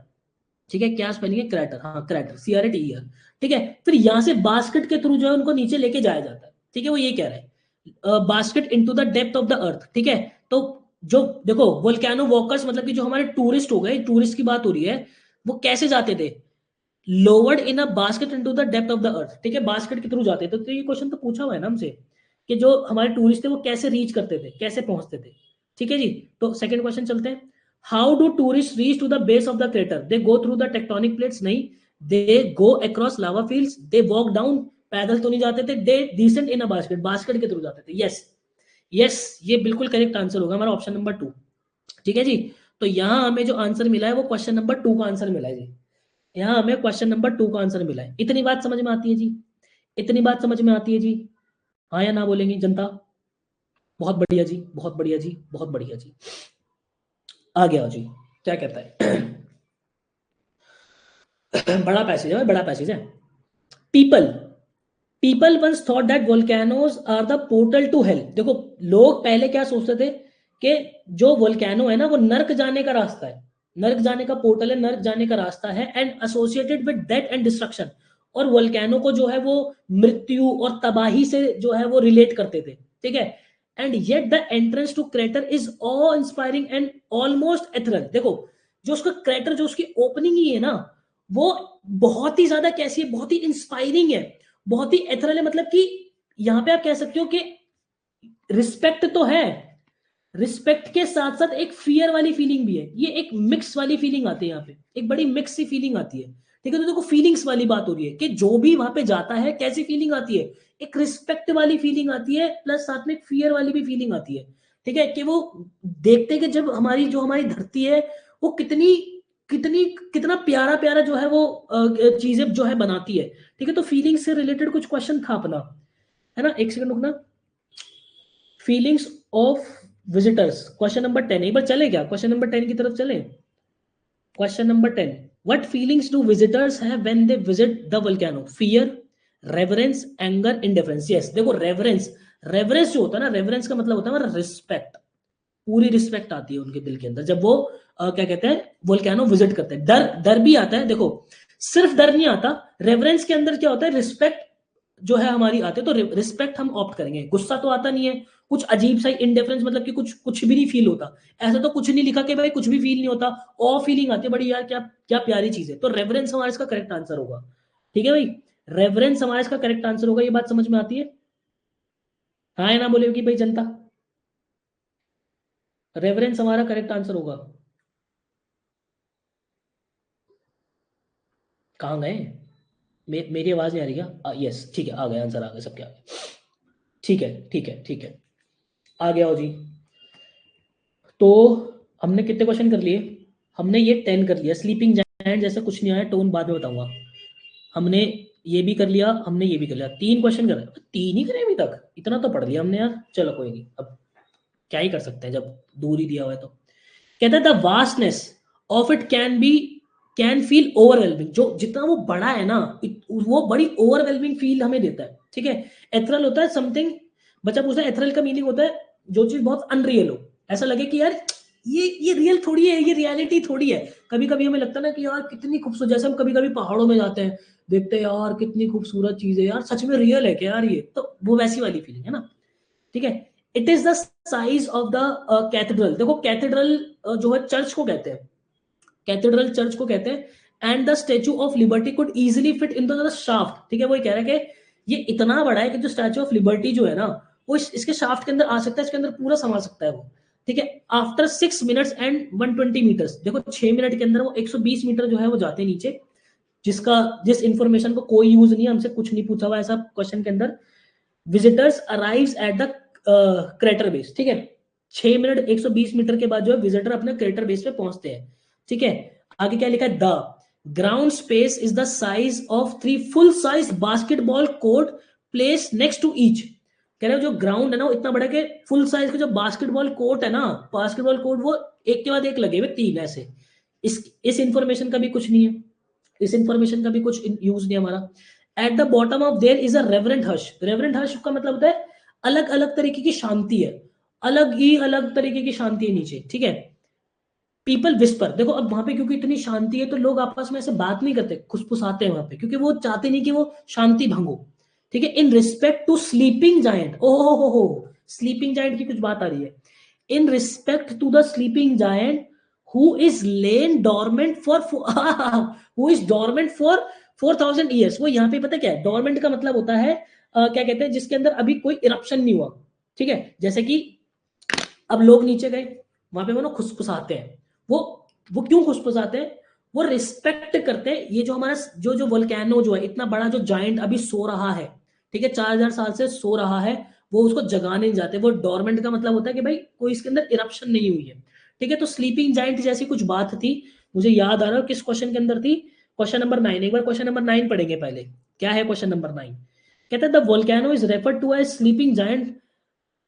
ठीक है, क्या स्पेलिंग है, क्रेटर, हाँ क्रेटर, CRATER, ठीक है। फिर यहाँ से बास्केट के थ्रू जो है उनको नीचे लेके जाया जाता है, ठीक है, वो ये कह रहा है। Basket into the depth of the earth, ठीक है। तो जो देखो वोल्केनो वॉकर्स मतलब कि जो हमारे टूरिस्ट हो गए, टूरिस्ट की बात हो रही है, वो कैसे जाते थे, lowered in a basket into the depth of the earth, ठीक है, बास्केट के थ्रू जाते थे। तो ये क्वेश्चन तो पूछा हुआ है ना हमसे कि जो हमारे टूरिस्ट थे वो कैसे रीच करते थे, कैसे पहुंचते थे, ठीक है जी। तो सेकंड क्वेश्चन चलते हैं। How do tourist reach to the base of the crater, they go through the tectonic plates, नहीं, they go across lava fields, they walk down, पैदल तो नहीं जाते थे, they descend in a basket, basket के through जाते थे। Yes yes, ये बिल्कुल करेक्ट आंसर होगा हमारा ऑप्शन नंबर 2, ठीक है जी। तो यहाँ हमें जो आंसर मिला है वो क्वेश्चन नंबर 2 का आंसर मिला है जी। यहाँ हमें क्वेश्चन नंबर 2 का आंसर मिला है। इतनी बात समझ में आती है जी, इतनी बात समझ में आती है जी, हाँ या ना बोलेंगी जनता? बहुत बढ़िया जी, बहुत बढ़िया जी, बहुत बढ़िया जी। आ गया जी, क्या कहता है? बड़ा पैसेज है, बड़ा पैसेज है। People people once thought that volcanoes are the portal to hell. देखो लोग पहले क्या सोचते थे कि जो वोल्केनो है ना वो नर्क जाने का रास्ता है, नर्क जाने का पोर्टल है, नर्क जाने का रास्ता है, and associated with death and destruction. और वोल्केनो को जो है वो मृत्यु और तबाही से जो है वो रिलेट करते थे, ठीक है। And yet the entrance to crater is awe inspiring and almost ethereal. देखो जो उसका क्रेटर, जो उसकी ओपनिंग ही है ना, वो बहुत ही ज्यादा कैसी है, बहुत ही इंस्पायरिंग है, बहुत ही एथरल है। मतलब कि यहां पे आप कह सकते हो कि रिस्पेक्ट तो है, रिस्पेक्ट के साथ साथ एक फियर वाली फीलिंग भी है, ये एक मिक्स वाली फीलिंग आती है यहाँ पे, एक बड़ी मिक्स सी फीलिंग आती है, ठीक है। तो देखो फीलिंग्स वाली बात हो रही है कि जो भी वहां पे जाता है कैसी फीलिंग आती है, एक रिस्पेक्ट वाली फीलिंग आती है, प्लस साथ में एक फियर वाली भी फीलिंग आती है, ठीक है। कि वो देखते हैं कि जब हमारी जो हमारी धरती है वो कितनी कितनी कितना प्यारा प्यारा जो है वो चीजें जो है बनाती है, ठीक है। तो फीलिंग से रिलेटेड कुछ क्वेश्चन था अपना, है ना। एक सेकंड रुकना। Feelings of visitors, question number 10, एक बार चले क्या क्वेश्चन नंबर 10 की तरफ चले। Question number 10, what feelings do visitors have when they visit the volcano, fear, reverence, anger, indifference. Yes देखो रेवरेंस, रेवरेंस जो होता है ना, रेवरेंस का मतलब होता है रिस्पेक्ट, पूरी रिस्पेक्ट आती है उनके दिल के अंदर जब वो क्या कहते हैं वोल्केनो विजिट करते हैं। डर, डर भी आता है, देखो सिर्फ डर नहीं आता, रेवरेंस के अंदर क्या होता है, रिस्पेक्ट जो है हमारी आते है। तो रिस्पेक्ट हम ऑप्ट करेंगे। गुस्सा तो आता नहीं है, कुछ अजीब सा इंडिफरेंस मतलब कि कुछ कुछ भी नहीं फील होता, ऐसा तो कुछ नहीं लिखा कि भाई कुछ भी फील नहीं होता, ऑ फीलिंग आती है बड़ी, यार क्या क्या प्यारी चीज है। तो रेवरेंस हमारा इसका करेक्ट आंसर होगा, ठीक है भाई, रेवरेंस हमारा इसका करेक्ट आंसर होगा। ये बात समझ में आती है, हाँ या ना बोलेगी भाई जनता? रेवरेंस हमारा करेक्ट आंसर होगा। कहाँ गए? मेरी आवाज नहीं आ रही क्या? यस ठीक है, आ गए आंसर, आ गए सबके, आ गए, ठीक है ठीक है ठीक है, आ गया हो जी। तो हमने कितने क्वेश्चन कर लिए? हमने ये 10 कर लिया। स्लीपिंग जायंट जैसे कुछ नहीं आया, टोन बाद में बताऊंगा। हमने ये भी कर लिया, हमने ये भी कर लिया, 3 क्वेश्चन कर, 3 ही करे अभी तक, इतना तो पढ़ लिया हमने यार। चलो कोई नहीं, अब क्या ही कर सकते हैं जब दूर ही दिया हुआ है तो। कहता है the vastness of it can feel overwhelming. जो जितना वो बड़ा है ना, वो बड़ी ओवरवेलमिंग फील हमें देता है, ठीक है। एथरल होता है समथिंग, बच्चा पूछता है एथरल का मीनिंग होता है जो चीज बहुत अनरियल हो, ऐसा लगे कि यार ये रियल थोड़ी है, ये रियलिटी थोड़ी है। कभी कभी हमें लगता है ना कि यार कितनी खूबसूरत, जैसे हम कभी कभी पहाड़ों में जाते हैं, देखते हैं यार कितनी खूबसूरत चीज है यार, सच में रियल है क्या यार, ये तो वो वैसी वाली फीलिंग है ना, ठीक है। It is the size of the cathedral. देखो कैथेड्रल जो है चर्च को कहते हैं, कैथेड्रल चर्च को कहते हैं। And the statue of liberty could easily fit in the shaft, ठीक है। वो कह रहा है कि ये इतना बड़ा है कि जो स्टैच्यू ऑफ लिबर्टी जो है ना, वो इसके शाफ्ट के अंदर आ सकता है, इसके अंदर पूरा समा सकता है वो, ठीक है। आफ्टर 6 मिनट्स एंड 120 मीटर्स, देखो 6 मिनट के अंदर वो 120 मीटर जो है वो जाते हैं नीचे, जिस इंफॉर्मेशन को कोई यूज नहीं है, हमसे कुछ नहीं पूछा हुआ ऐसा क्वेश्चन के अंदर। Visitors arrives at the crater base, ठीक है। 6 मिनट 120 मीटर के बाद जो है विजिटर अपने क्रेटर बेस पे पहुंचते हैं, ठीक है। आगे क्या लिखा है, the ground space is the size of 3 full size basketball court place next to each. कह रहे हो जो ग्राउंड है ना वो इतना बड़ा कि फुल साइज का जो बास्केटबॉल कोर्ट है ना, बास्केटबॉल कोर्ट वो एक के बाद एक लगे हुए 3 ऐसे। इस इंफॉर्मेशन का भी कुछ नहीं है, इस इंफॉर्मेशन का भी कुछ यूज नहीं हमारा। At the bottom of their is a reverent hush. Reverent hush का मतलब होता है अलग अलग तरीके की शांति है, अलग ही अलग तरीके की शांति है नीचे, ठीक है। पीपल विस्पर, देखो अब वहां पे क्योंकि इतनी शांति है तो लोग आपस में ऐसे बात नहीं करते, खुसफुसाते हैं वहां पे, क्योंकि वो चाहते नहीं कि वो शांति भंग हो, ठीक है, in respect to sleeping giant, हो स्लीपिंग जायंट की कुछ बात आ रही है, in respect to the sleeping giant who is lain dormant for who is dormant for 4000 years. वो यहाँ पे पता क्या है, डॉर्मेंट का मतलब होता है क्या कहते हैं, जिसके अंदर अभी कोई इरप्शन नहीं हुआ। ठीक है, जैसे कि अब लोग नीचे गए, वहां पे वो ना खुसफुसाते हैं, वो क्यों खुसफुसाते हैं, वो रिस्पेक्ट करते हैं ये जो हमारा जो वोल्केनो जो है, इतना बड़ा जो जाइंट अभी सो रहा है, ठीक है, 4000 साल से सो रहा है, वो उसको जगाने नहीं जाते। वो डोरमेंट का मतलब होता है कि भाई कोई इसके अंदर इरप्शन नहीं हुई है। ठीक है, तो स्लीपिंग जाइंट जैसी कुछ बात थी, मुझे याद आ रहा है किस क्वेश्चन के अंदर थी, क्वेश्चन नंबर 9। एक बार क्वेश्चन नंबर 9 पढ़ेंगे पहले। क्या है क्वेश्चन नंबर 9? कहते हैं the volcano is referred to as sleeping giant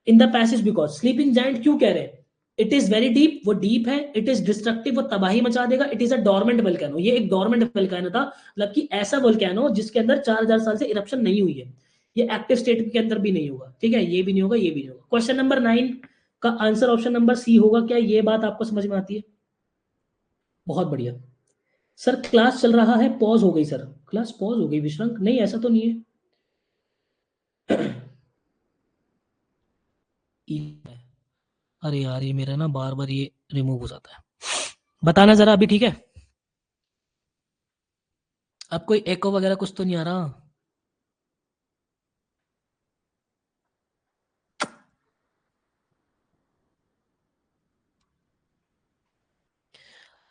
in the passage because, sleeping giant क्यों कह रहे हैं, इट इज वेरी डीप, वो डीप है, इट इज डिस्ट्रक्टिव, वो तबाही मचा देगा, it is a dormant volcano, ये एक डोरमेंट वोल्केनो था, मतलब कि ऐसा वोल्केनो जिसके अंदर 4000 साल से इरप्शन नहीं हुई है, ये एक्टिव स्टेट के अंदर भी नहीं होगा। ठीक है, ये भी नहीं होगा, ये भी नहीं होगा। क्वेश्चन नंबर 9 का आंसर ऑप्शन नंबर सी होगा। क्या ये बात आपको समझ में आती है? बहुत बढ़िया। सर क्लास चल रहा है, पॉज हो गई सर, क्लास पॉज हो गई विश्रांक? नहीं, ऐसा तो नहीं है। अरे यार, ये मेरा ना बार बार ये रिमूव हो जाता है, बताना जरा अभी। ठीक है, अब कोई एको वगैरह कुछ तो नहीं आ रहा?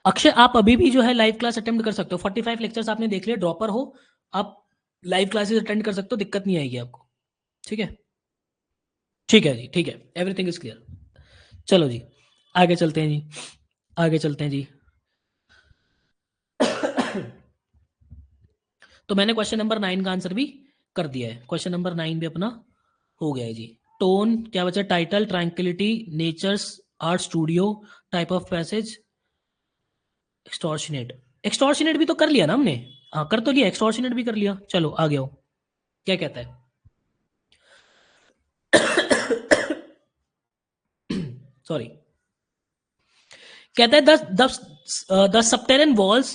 अक्षय, आप अभी भी जो है लाइव क्लास अटेंड कर सकते हो, 45 लेक्चर्स आपने देख लिया, ड्रॉपर हो आप, लाइव क्लासेस अटेंड कर सकते हो, दिक्कत नहीं आएगी आपको। ठीक है, ठीक है जी, ठीक है, एवरीथिंग इज क्लियर। चलो जी, आगे चलते हैं जी, आगे चलते हैं जी। तो मैंने क्वेश्चन नंबर 9 का आंसर भी कर दिया है, क्वेश्चन नंबर 9 भी अपना हो गया है जी। टोन क्या बचा? Title, tranquillity, nature's, art studio, type of passage, extortionate. Extortionate भी तो कर लिया ना हमने, हाँ कर तो लिया, एक्सटॉर्शनेट भी कर लिया। चलो आगे आओ, क्या कहता है? सॉरी, कहता है the subterranean walls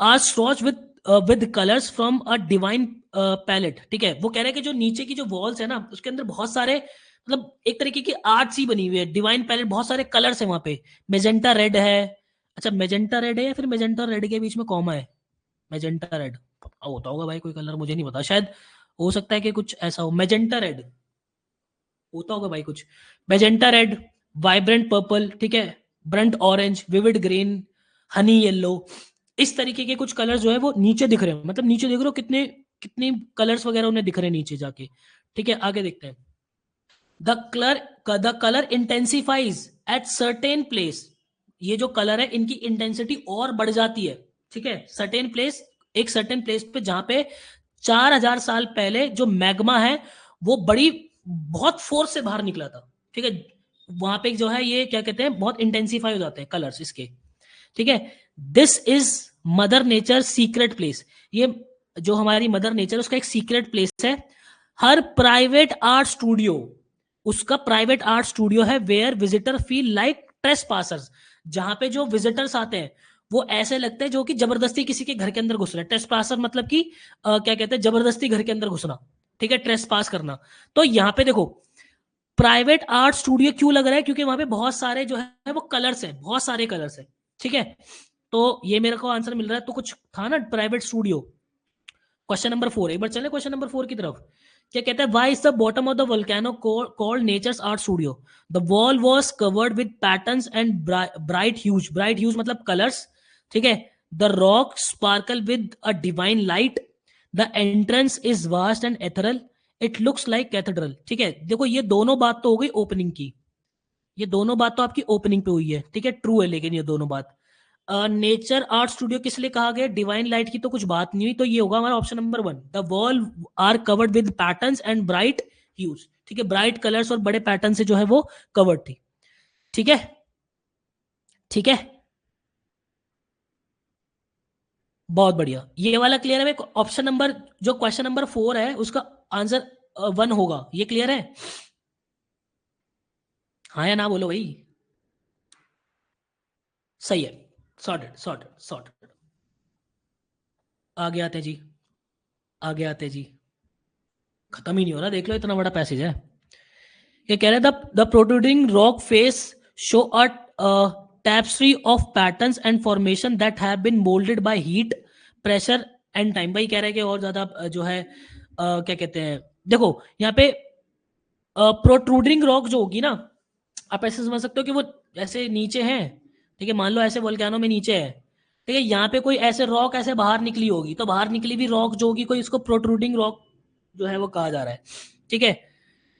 are splotched with colours from a divine palette. ठीक है, वो कह रहे हैं कि जो नीचे की जो वॉल्स है ना, उसके अंदर बहुत सारे, मतलब एक तरीके की आर्ट सी बनी हुई है, डिवाइन पैलेट, बहुत सारे कलर्स है वहां पे। मेजेंटा रेड है, अच्छा मेजेंटा रेड है या फिर मेजेंटा रेड के बीच में कॉमा है? मेजेंटा रेड होता होगा भाई, कोई कलर मुझे नहीं पता, शायद हो सकता है कि कुछ ऐसा हो। मेजेंटा रेड होता होगा भाई कुछ, मेजेंटा रेड, वाइब्रेंट पर्पल, ठीक है, Brunt orange, vivid green, Honey yellow, इस तरीके के कुछ कलर जो है वो नीचे दिख रहे हैं, मतलब नीचे देख रहे हो कितने कितने कलर्स वगैरह उन्हें दिख रहे हैं नीचे जाके। ठीक है, आगे देखते हैं। The colour intensifies at certain place, ये जो कलर है इनकी इंटेंसिटी और बढ़ जाती है। ठीक है, सर्टेन प्लेस, एक सर्टेन प्लेस पे जहां पे 4000 साल पहले जो मैग्मा है वो बड़ी बहुत फोर्स से बाहर निकला था। ठीक है, वहां पे जो है ये क्या कहते हैं, बहुत इंटेंसिफाई हो जाते हैं कलर्स इसके। ठीक है, this is mother nature secret place, ये जो हमारी मदर नेचर उसका एक सीक्रेट प्लेस है। हर प्राइवेट आर्ट स्टूडियो, उसका प्राइवेट आर्ट स्टूडियो है, where visitor feel like trespassers, जहां पे जो विजिटर्स आते हैं वो ऐसे लगते हैं जो कि जबरदस्ती किसी के घर के अंदर घुस रहे हैं। ट्रेस पासर मतलब कि क्या कहते हैं, जबरदस्ती घर के अंदर घुसना। ठीक है, ट्रेस पास करना। तो यहाँ पे देखो, प्राइवेट आर्ट स्टूडियो क्यों लग रहा है, क्योंकि वहां पे बहुत सारे जो है वो कलर्स है, बहुत सारे कलर्स है। ठीक है, तो ये मेरे को आंसर मिल रहा है, तो कुछ था ना प्राइवेट स्टूडियो। क्वेश्चन नंबर 4, एक बार चले क्वेश्चन नंबर 4 की तरफ। क्या कहता है, why is the bottom of the volcano called nature's art studio? The wall was covered with patterns and bright hues, bright hues मतलब कलर्स। ठीक है, the rock sparkle with a divine light, the entrance is vast and ethereal, it looks like cathedral. ठीक है, देखो ये दोनों बात तो हो गई ओपनिंग की, ये दोनों बात तो आपकी ओपनिंग पे हुई है। ठीक है, ट्रू है, लेकिन ये दोनों बात नेचर आर्ट स्टूडियो किस लिए कहा गया, डिवाइन लाइट की तो कुछ बात नहीं हुई, तो ये होगा हमारा option number 1, the wall are covered with patterns and bright hues. ठीक है, ब्राइट कलर्स और बड़े पैटर्न से जो है वो कवर्ड थी। ठीक है, ठीक है, बहुत बढ़िया, ये वाला क्लियर है। ऑप्शन नंबर जो क्वेश्चन नंबर 4 है उसका आंसर 1 होगा, ये क्लियर है? हाँ या ना बोलो भाई। सही है, सॉर्टेड सॉर्टेड सॉर्टेड। आगे आते हैं जी, आगे आते हैं जी, खत्म ही नहीं हो रहा, देख लो इतना बड़ा पैसेज है। ये कह रहे हैं the protruding rock face show a tapestry of patterns and formation that have been molded by heat, pressure and time। भाई कह रहे हैं कि और ज्यादा जो है क्या कहते हैं, देखो यहाँ पे प्रोट्रूडिंग रॉक जो होगी ना, आप ऐसे समझ सकते हो कि वो ऐसे नीचे है, ठीक है, मान लो ऐसे वोल्केनो में नीचे है, ठीक है, यहाँ पे कोई ऐसे रॉक ऐसे बाहर निकली होगी, तो बाहर निकली भी रॉक जो होगी कोई, इसको प्रोट्रूडिंग रॉक जो है वो कहा जा रहा है, ठीक है।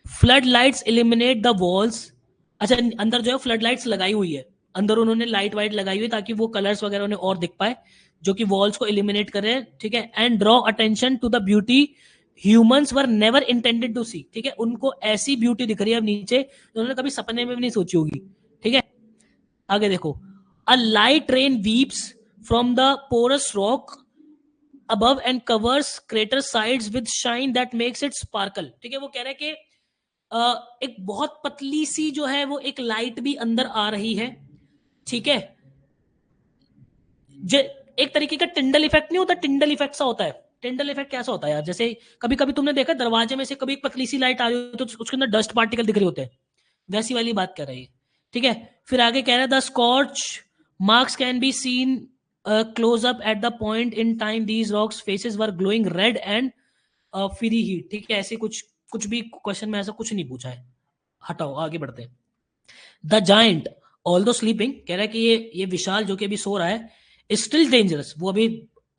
Flood lights eliminate the walls, अच्छा अंदर जो है फ्लड लाइट्स लगाई हुई है, अंदर उन्होंने लाइट वाइट लगाई हुई है ताकि वो कलर्स वगैरह उन्हें और दिख पाए, जो कि वॉल्स को इलिमिनेट कर रहे हैं, ठीक है। And draw attention to the beauty humans were never intended to see, ठीक है, उनको ऐसी ब्यूटी दिख रही है अब नीचे उन्होंने कभी सपने में भी नहीं सोची होगी, ठीक है। आगे देखो, a light rain weeps from the porous rock above and covers crater sides with shine that makes it sparkle, ठीक है। वो कह रहे हैं कि एक बहुत पतली सी जो है वो एक लाइट भी अंदर आ रही है, ठीक है। एक तरीके का टिंडल इफेक्ट नहीं होता, टिंडल इफेक्ट सा होता है। टिंडल इफेक्ट कैसा होता है यार, जैसे कभी कभी तुमने देखा दरवाजे में से कभी एक पतली सी लाइट आ रही हो तो उसके अंदर डस्ट पार्टिकल दिख रहे होते हैं, वैसी वाली बात कर रही है, ठीक है। फिर आगे कह रहा है the scorch marks can be seen close up at the point in time these rocks faces were glowing red and free heat, ठीक है। ऐसे कुछ कुछ भी क्वेश्चन में ऐसा कुछ नहीं पूछा है, हटाओ आगे बढ़ते हैं। द जायंट ऑल्दो स्लीपिंग, कह रहा है कि ये विशाल जो कि अभी सो रहा है, स्टिल डेंजरस, वो अभी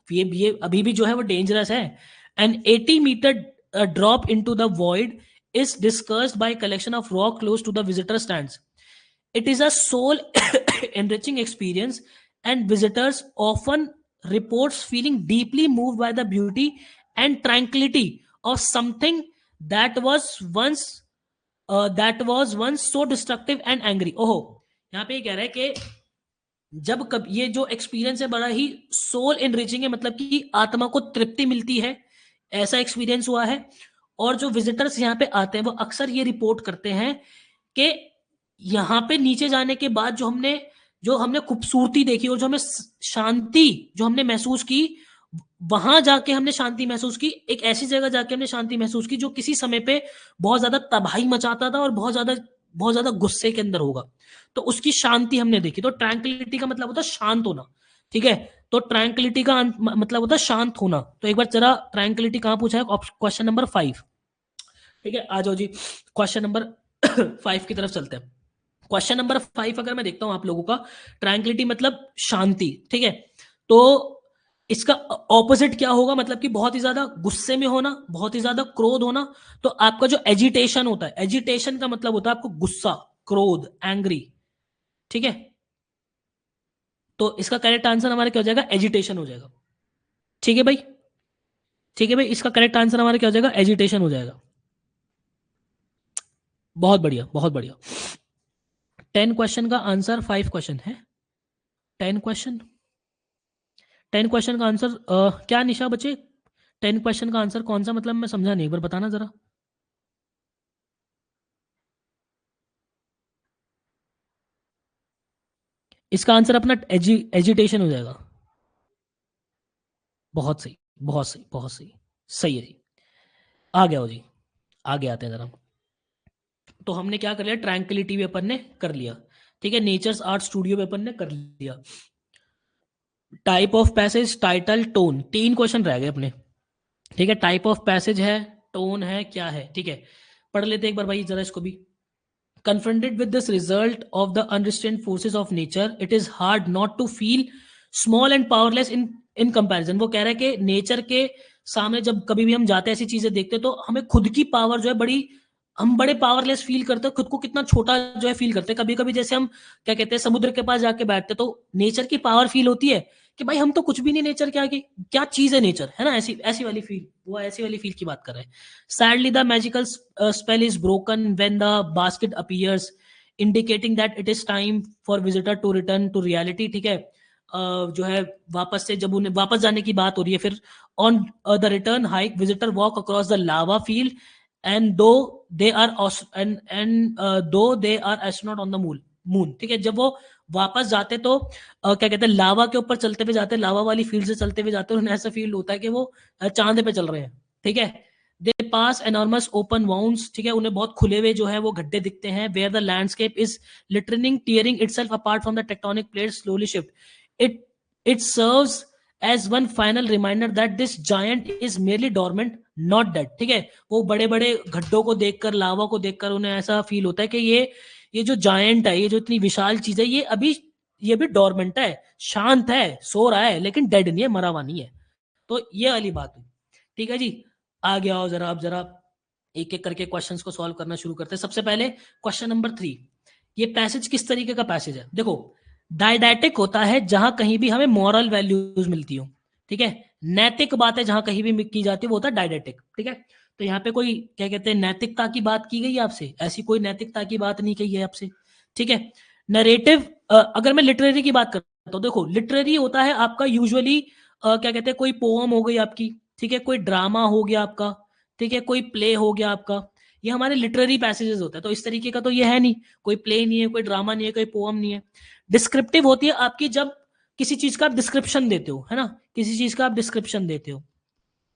ये अभी भी जो है वो डेंजरस है। An 80 metre drop into the void is discussed by a collection of rock close to the visitor stands. It is a soul enriching experience and visitors often reports feeling deeply moved by the beauty and tranquility of something that was once so destructive and angry। ओहो, यहाँ पे ये कह रहा है कि जब कब ये जो एक्सपीरियंस है बड़ा ही सोल एनरिचिंग है, मतलब कि आत्मा को तृप्ति मिलती है, ऐसा एक्सपीरियंस हुआ है। और जो विजिटर्स यहाँ पे आते हैं वो अक्सर ये रिपोर्ट करते हैं कि यहाँ पे नीचे जाने के बाद जो हमने खूबसूरती देखी और जो हमें शांति जो हमने महसूस की, वहां जाके हमने शांति महसूस की, एक ऐसी जगह जाके हमने शांति महसूस की जो किसी समय पे बहुत ज्यादा तबाही मचाता था और बहुत ज्यादा गुस्से के अंदर होगा, तो उसकी शांति हमने देखी। तो ट्रैंक्विलिटी का मतलब होता है शांत होना, ठीक है। तो ट्रैंक्विलिटी का मतलब होता है शांत होना। तो एक बार जरा ट्रैंक्विलिटी कहां पूछा है, क्वेश्चन नंबर 5, ठीक है। आ जाओ जी क्वेश्चन नंबर 5 की तरफ चलते हैं। क्वेश्चन नंबर 5 अगर मैं देखता हूं आप लोगों का, ट्रैंक्विलिटी मतलब शांति, ठीक है। तो इसका ऑपोजिट क्या होगा, मतलब कि बहुत ही ज्यादा गुस्से में होना, बहुत ही ज्यादा क्रोध होना। तो आपका जो एजिटेशन होता है, एजिटेशन का मतलब होता है आपको गुस्सा, क्रोध, एंग्री, ठीक है। तो इसका करेक्ट आंसर हमारा क्या हो जाएगा, एजिटेशन हो जाएगा, ठीक है भाई, ठीक है भाई। इसका करेक्ट आंसर हमारा क्या हो जाएगा, एजिटेशन हो जाएगा। बहुत बढ़िया, बहुत बढ़िया। 10 क्वेश्चन का आंसर 5 क्वेश्चन है, 10 क्वेश्चन, 10 क्वेश्चन का आंसर क्या निशा बचे, 10 क्वेश्चन का आंसर कौन सा, मतलब मैं समझा नहीं, एक बार बताना जरा। इसका आंसर अपना एजिटेशन हो जाएगा। बहुत सही, बहुत सही, बहुत सही, सही है जी। आ गया हो जी, आगे आते हैं जरा। तो हमने क्या कर लिया, ट्रैंक्विलिटी भी अपन ने कर लिया, ठीक है। नेचर्स आर्ट स्टूडियो भी अपन ने कर लिया। Type of passage, title, tone, 3 question रह गए अपने, ठीक है। टाइप ऑफ पैसेज है, टोन है, क्या है, ठीक है। पढ़ लेते एक बार भाई जरा इसको भी। Confronted with this result of the unrestrained forces of nature, it is hard not to feel small and powerless in comparison। वो कह रहा है कि नेचर के सामने जब कभी भी हम जाते हैं, ऐसी चीजें देखते हैं, तो हमें खुद की पावर जो है हम बड़े पावरलेस फील करते हैं, खुद को कितना छोटा जो है फील करते हैं। कभी कभी जैसे हम क्या कहते हैं, समुद्र के पास जाके बैठते तो नेचर की पावर फील होती है कि भाई हम तो कुछ भी नहीं नेचर के आगे, क्या चीज है नेचर, है ना, ऐसी ऐसी वाली फील, वो ऐसी वाली फील की बात कर रहे हैं। Sadly the magical spell is broken when the basket appears indicating that it is time for visitor to return to reality, ठीक है। जो है वापस से जब उन्हें वापस जाने की बात हो रही है, फिर on the return hike visitor walk across the lava field and though they are astronaut on the moon, ठीक है। जब वो वापस जाते तो क्या कहते हैं, लावा के ऊपर चलते हुए जाते हैं, लावा वाली फील्ड से चलते हुए जाते हैं, उन्हें ऐसा फील होता है कि वो चांद पे चल रहे हैं, ठीक है। दे पास एनॉर्मस ओपन वाउंड्स, ठीक है, उन्हें बहुत खुले हुए जो है वो गड्ढे दिखते हैं, where the landscape is literally tearing itself apart from the tectonic plates slowly shift, it it serves as one final reminder that this giant is merely dormant not dead, ठीक है। वो बड़े बड़े गड्ढों को देखकर, लावा को देखकर उन्हें ऐसा फील होता है कि ये जो जायंट है, ये जो इतनी विशाल चीज है, ये भी डॉर्मेंट है, शांत है, सो रहा है, लेकिन डेड नहीं है, मरा हुआ नहीं है। तो ये वाली बात हुई, ठीक है जी। आगे आओ जरा, आप जरा एक एक करके क्वेश्चंस को सॉल्व करना शुरू करते हैं। सबसे पहले क्वेश्चन नंबर 3, ये पैसेज किस तरीके का पैसेज है? देखो, डायडैटिक होता है जहां कहीं भी हमें मॉरल वैल्यूज मिलती हो, ठीक है। नैतिक बातें जहां कहीं भी की जाती है वो होता है डायडैटिक, ठीक है। तो यहाँ पे कोई क्या कहते हैं नैतिकता की बात की गई है आपसे? ऐसी कोई नैतिकता की बात नहीं कही है आपसे, ठीक है। नरेटिव, अगर मैं लिटरेरी की बात करता हूँ, देखो लिटरेरी होता है आपका यूजुअली क्या कहते हैं, कोई पोअम हो गई आपकी, ठीक है, कोई ड्रामा हो गया आपका, ठीक है, कोई प्ले हो गया आपका, ये हमारे लिटरेरी पैसेजेस होते हैं। तो इस तरीके का तो ये है नहीं, कोई प्ले नहीं है, कोई ड्रामा नहीं है, कोई पोअम नहीं है। डिस्क्रिप्टिव होती है आपकी जब किसी चीज का आप डिस्क्रिप्शन देते हो, है ना, किसी चीज का आप डिस्क्रिप्शन देते हो,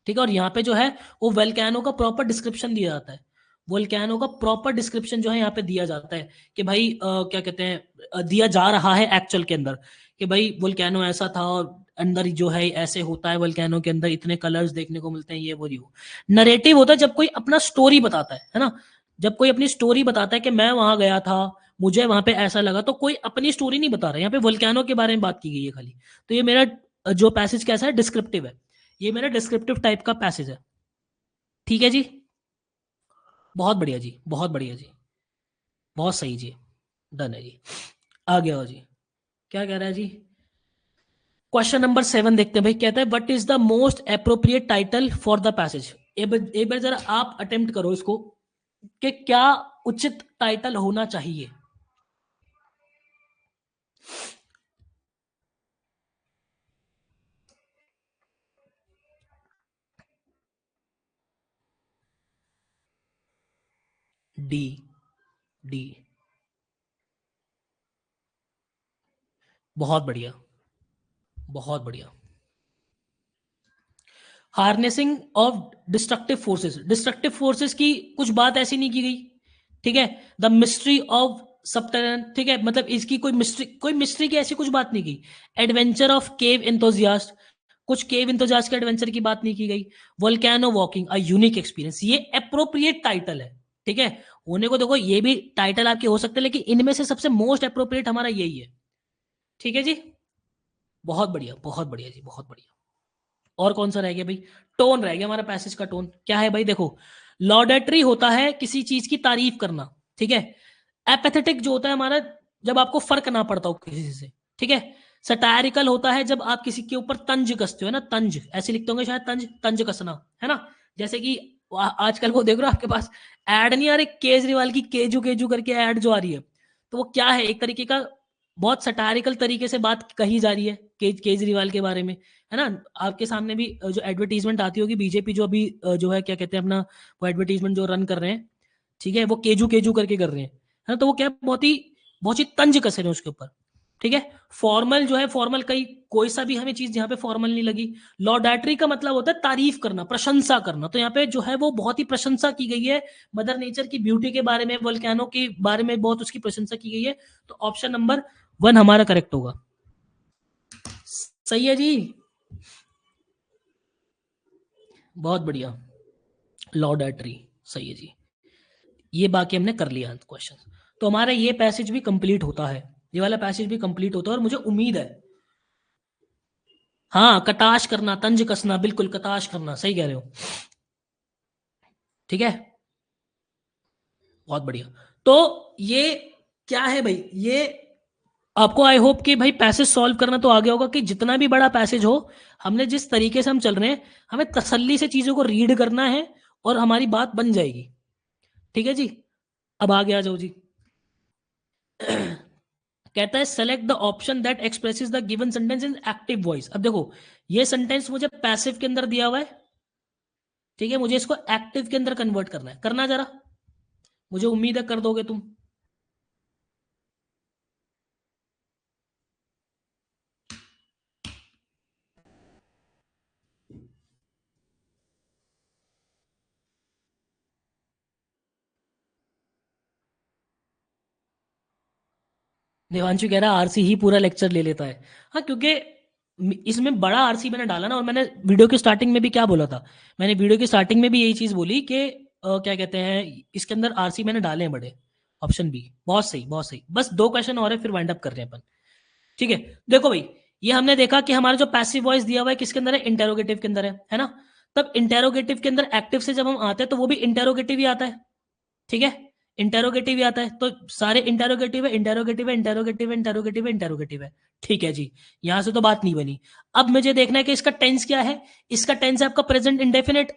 ठीक है। और यहाँ पे जो है वो वोल्केनो का प्रॉपर डिस्क्रिप्शन दिया जाता है, वोल्केनो का प्रॉपर डिस्क्रिप्शन जो है यहाँ पे दिया जाता है कि भाई क्या कहते हैं, दिया जा रहा है एक्चुअल के अंदर कि भाई वोल्केनो ऐसा था और अंदर जो है ऐसे होता है, वोल्केनो के अंदर इतने कलर्स देखने को मिलते हैं, ये वो। नरेटिव होता है जब कोई अपना स्टोरी बताता है ना, जब कोई अपनी स्टोरी बताता है कि मैं वहां गया था, मुझे वहां पे ऐसा लगा, तो कोई अपनी स्टोरी नहीं बता रहा, यहाँ पे वोल्केनो के बारे में बात की गई है खाली। तो ये मेरा जो पैसेज कैसा है, डिस्क्रिप्टिव है, ये मेरा डिस्क्रिप्टिव टाइप का पैसेज है, ठीक है जी। बहुत बढ़िया जी, बहुत बढ़िया जी, बहुत सही जी, डन है जी। आ गया हो जी, क्या कह रहा है जी? क्वेश्चन नंबर 7 देखते हैं भाई, कहता है what is the most appropriate title for the passage. एक बार जरा आप अटेम्प्ट करो इसको कि क्या उचित टाइटल होना चाहिए। डी, डी, बहुत बढ़िया, बहुत बढ़िया। हार्नेसिंग ऑफ डिस्ट्रक्टिव फोर्सेस की कुछ बात ऐसी नहीं की गई, ठीक है। द मिस्ट्री ऑफ सबटेरन, ठीक है, मतलब इसकी कोई मिस्ट्री की ऐसी कुछ बात नहीं की। एडवेंचर ऑफ केव इंथुजियास्ट, कुछ केव इंथुजियास्ट के एडवेंचर की बात नहीं की गई। Volcano walking a unique experience, ये अप्रोप्रिएट टाइटल है, ठीक है। होने को देखो ये भी टाइटल आपके हो सकते हैं, लेकिन इनमें से सबसे मोस्ट अप्रोप्रिएट हमारा यही है, ठीक है जी। बहुत बढ़िया, बहुत बढ़िया जी, बहुत बढ़िया। और कौन सा रह गया भाई? टोन रह गया हमारा, पैसेज का टोन क्या है भाई? देखो, लॉडेटरी होता है किसी चीज की तारीफ करना, ठीक है। एपेथेटिक जो होता है हमारा, जब आपको फर्क ना पड़ता हो किसी से, ठीक है। सटायरिकल होता है जब आप किसी के ऊपर तंज कसते हो ना, तंज ऐसे लिखते होंगे शायद, तंज, तंज कसना, है ना। जैसे कि आजकल वो देख रहे हो आपके पास एड नहीं आ रही केजरीवाल की, केजू केजू करके एड जो आ रही है, तो वो क्या है, एक तरीके का बहुत सटायरिकल तरीके से बात कही जा रही है केजरीवाल के बारे में, है ना। आपके सामने भी जो एडवर्टीजमेंट आती होगी, बीजेपी जो अभी जो है क्या कहते हैं अपना, वो एडवर्टीजमेंट जो रन कर रहे हैं, ठीक है, वो केजू केजू करके कर रहे हैं, है ना। तो वो क्या है, बहुत ही तंज कस रहे हैं उसके ऊपर, ठीक है। फॉर्मल जो है, फॉर्मल कई कोई सा भी हमें चीज यहाँ पे फॉर्मल नहीं लगी। लॉडेटरी का मतलब होता है तारीफ करना, प्रशंसा करना, तो यहाँ पे जो है वो बहुत ही प्रशंसा की गई है मदर नेचर की ब्यूटी के बारे में, वोल्केनो के बारे में बहुत उसकी प्रशंसा की गई है। तो ऑप्शन नंबर 1 हमारा करेक्ट होगा। सही है जी, बहुत बढ़िया, लॉडेटरी, सही है जी। ये बाकी हमने कर लिया क्वेश्चन, तो हमारा ये पैसेज भी कंप्लीट होता है, ये वाला पैसेज भी कंप्लीट होता है, और मुझे उम्मीद है, हाँ, कटाश करना, तंज कसना, बिल्कुल कटाश करना, सही कह रहे हो, ठीक है। बहुत बढ़िया। तो ये क्या है भाई, ये आपको आई होप कि भाई पैसेज सॉल्व करना तो आ गया होगा कि जितना भी बड़ा पैसेज हो, हमने जिस तरीके से हम चल रहे हैं, हमें तसल्ली से चीजों को रीड करना है और हमारी बात बन जाएगी, ठीक है जी। अब आगे आ जाओ जी। कहता है select the option that expresses the given sentence in active voice. अब देखो, ये सेंटेंस मुझे पैसिव के अंदर दिया हुआ है, ठीक है, मुझे इसको एक्टिव के अंदर कन्वर्ट करना है, करना जरा, मुझे उम्मीद है कर दोगे तुम। देवांशु कह रहा है आरसी ही पूरा लेक्चर ले लेता है। हाँ, क्योंकि इसमें बड़ा आरसी मैंने डाला ना, और मैंने वीडियो की स्टार्टिंग में भी क्या बोला था, मैंने वीडियो की स्टार्टिंग में भी यही चीज बोली कि क्या कहते हैं, इसके अंदर आरसी मैंने डाले हैं बड़े। ऑप्शन बी बहुत सही, बहुत सही। बस 2 क्वेश्चन और है, फिर वाइंड अप कर रहे हैं अपन। ठीक है, देखो भाई, ये हमने देखा कि हमारा जो पैसिव वॉइस दिया हुआ है किसके अंदर है, इंटेरोगेटिव के अंदर है ना। तब इंटेरोगेटिव के अंदर एक्टिव से जब हम आते हैं तो वो भी इंटेरोगेटिव ही आता है। ठीक है, इंटेरोगेटिव ही आता है, तो सारे इंटेरोगेटिव है, इंटेरोगेटिव है, इंटेरोगेटिव है, इंटेरोगेटिव है, इंटेरोगेटिव है। ठीक है जी, यहां से तो बात नहीं बनी। अब मुझे देखना है कि इसका टेंस क्या है। इसका टेंस है आपका प्रेजेंट इंडेफिनेट।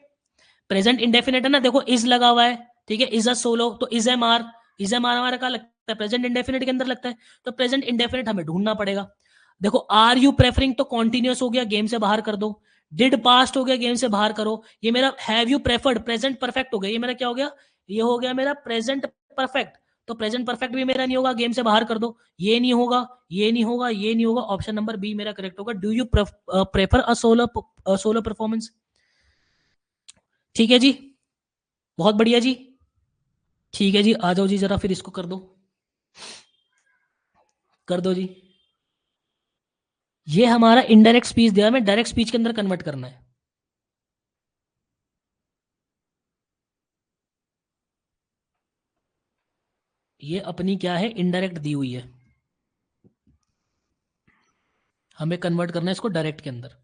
प्रेजेंट इंडेफिनेट है ना, देखो इज लगा हुआ है। ठीक है, इज अ सोलो, तो is am are, is am are हमारा क्या लगता है, प्रेजेंट इंडेफिनेट के अंदर लगता है। तो प्रेजेंट इंडेफिनेट हमें ढूंढना पड़ेगा। देखो आर यू प्रेफरिंग तो कॉन्टिन्यूस हो गया, गेम से बाहर कर दो। डिड पास्ट हो गया, गेम से बाहर करो। ये मेरा have you preferred present perfect हो गया, ये मेरा क्या हो गया, ये हो गया मेरा प्रेजेंट परफेक्ट। तो प्रेजेंट परफेक्ट भी मेरा नहीं होगा, गेम से बाहर कर दो। ये नहीं होगा, ये नहीं होगा, ये नहीं होगा। ऑप्शन नंबर बी मेरा करेक्ट होगा। Do you prefer a solo performance. ठीक है जी, बहुत बढ़िया जी। ठीक है जी, आ जाओ जी, जरा फिर इसको कर दो, कर दो जी। ये हमारा इनडायरेक्ट स्पीच दिया है, हमें डायरेक्ट स्पीच के अंदर कन्वर्ट करना है। ये अपनी क्या है, इनडायरेक्ट दी हुई है, हमें कन्वर्ट करना है इसको डायरेक्ट के अंदर।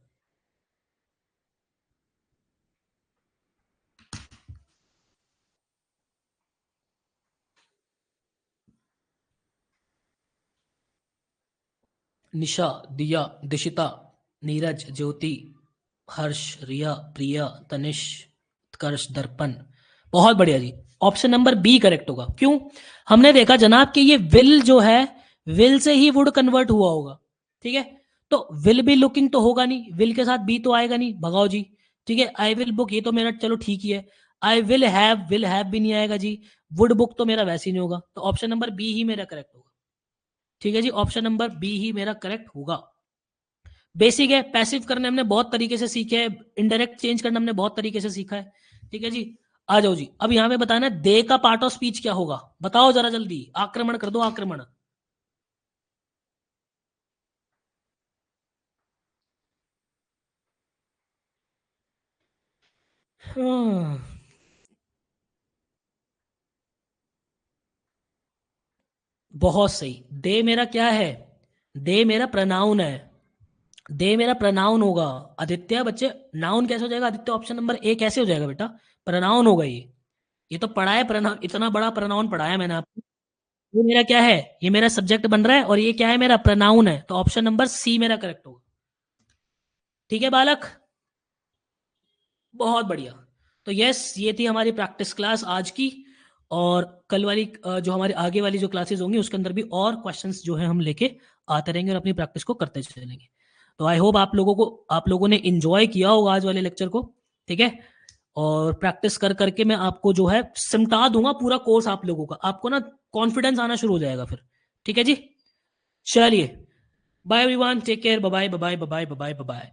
निशा, दिया, दिशिता, नीरज, ज्योति, हर्ष, रिया, प्रिया, तनिष, उत्कर्ष, दर्पण। बहुत बढ़िया जी, ऑप्शन नंबर बी करेक्ट होगा। क्यों, हमने देखा जनाब कि ये विल जो है, will say he would convert हुआ होगा। ठीक है, तो विल बी लुकिंग तो होगा नहीं, विल के साथ बी तो आएगा नहीं, भगाओ जी। ठीक है, आई विल बुक, ये तो मेरा चलो ठीक ही है। आई विल हैव भी नहीं आएगा जी। वुड बुक तो मेरा वैसे ही नहीं होगा, तो ऑप्शन नंबर बी ही मेरा करेक्ट होगा। ठीक है जी, ऑप्शन नंबर बी ही मेरा करेक्ट होगा। बेसिक है, पैसिव करने हमने बहुत तरीके से सीखे हैं, इनडायरेक्ट चेंज करना हमने बहुत तरीके से सीखा है। ठीक है जी, आ जाओ जी। अब यहां पे बताना है दे का पार्ट ऑफ स्पीच क्या होगा, बताओ जरा जल्दी, आक्रमण कर दो, आक्रमण। हाँ, बहुत सही। दे मेरा क्या है, दे मेरा प्रनाउन है, दे मेरा प्रनाउन होगा। आदित्य बच्चे, नाउन कैसे हो जाएगा आदित्य, ऑप्शन नंबर ए कैसे हो जाएगा बेटा, प्रनाउन होगा ये तो पढ़ा है, प्रनाउन, इतना बड़ा प्रनाउन पढ़ाया मैंने आपको। ये मेरा क्या है, ये मेरा सब्जेक्ट बन रहा है, और ये क्या है, मेरा प्रनाउन है, तो ऑप्शन नंबर सी मेरा करेक्ट होगा। ठीक है बालक, बहुत बढ़िया। तो यस, ये थी हमारी प्रैक्टिस क्लास आज की। और कल वाली जो हमारी आगे वाली जो क्लासेस होंगी उसके अंदर भी और क्वेश्चंस जो है हम लेके आते रहेंगे और अपनी प्रैक्टिस को करते चलेंगे। तो आई होप आप लोगों ने इंजॉय किया होगा आज वाले लेक्चर को। ठीक है, और प्रैक्टिस कर करके मैं आपको जो है सिमटा दूंगा पूरा कोर्स आप लोगों का, आपको ना कॉन्फिडेंस आना शुरू हो जाएगा फिर। ठीक है जी, चलिए, bye everyone, take care, bye bye, bye bye, bye bye, bye.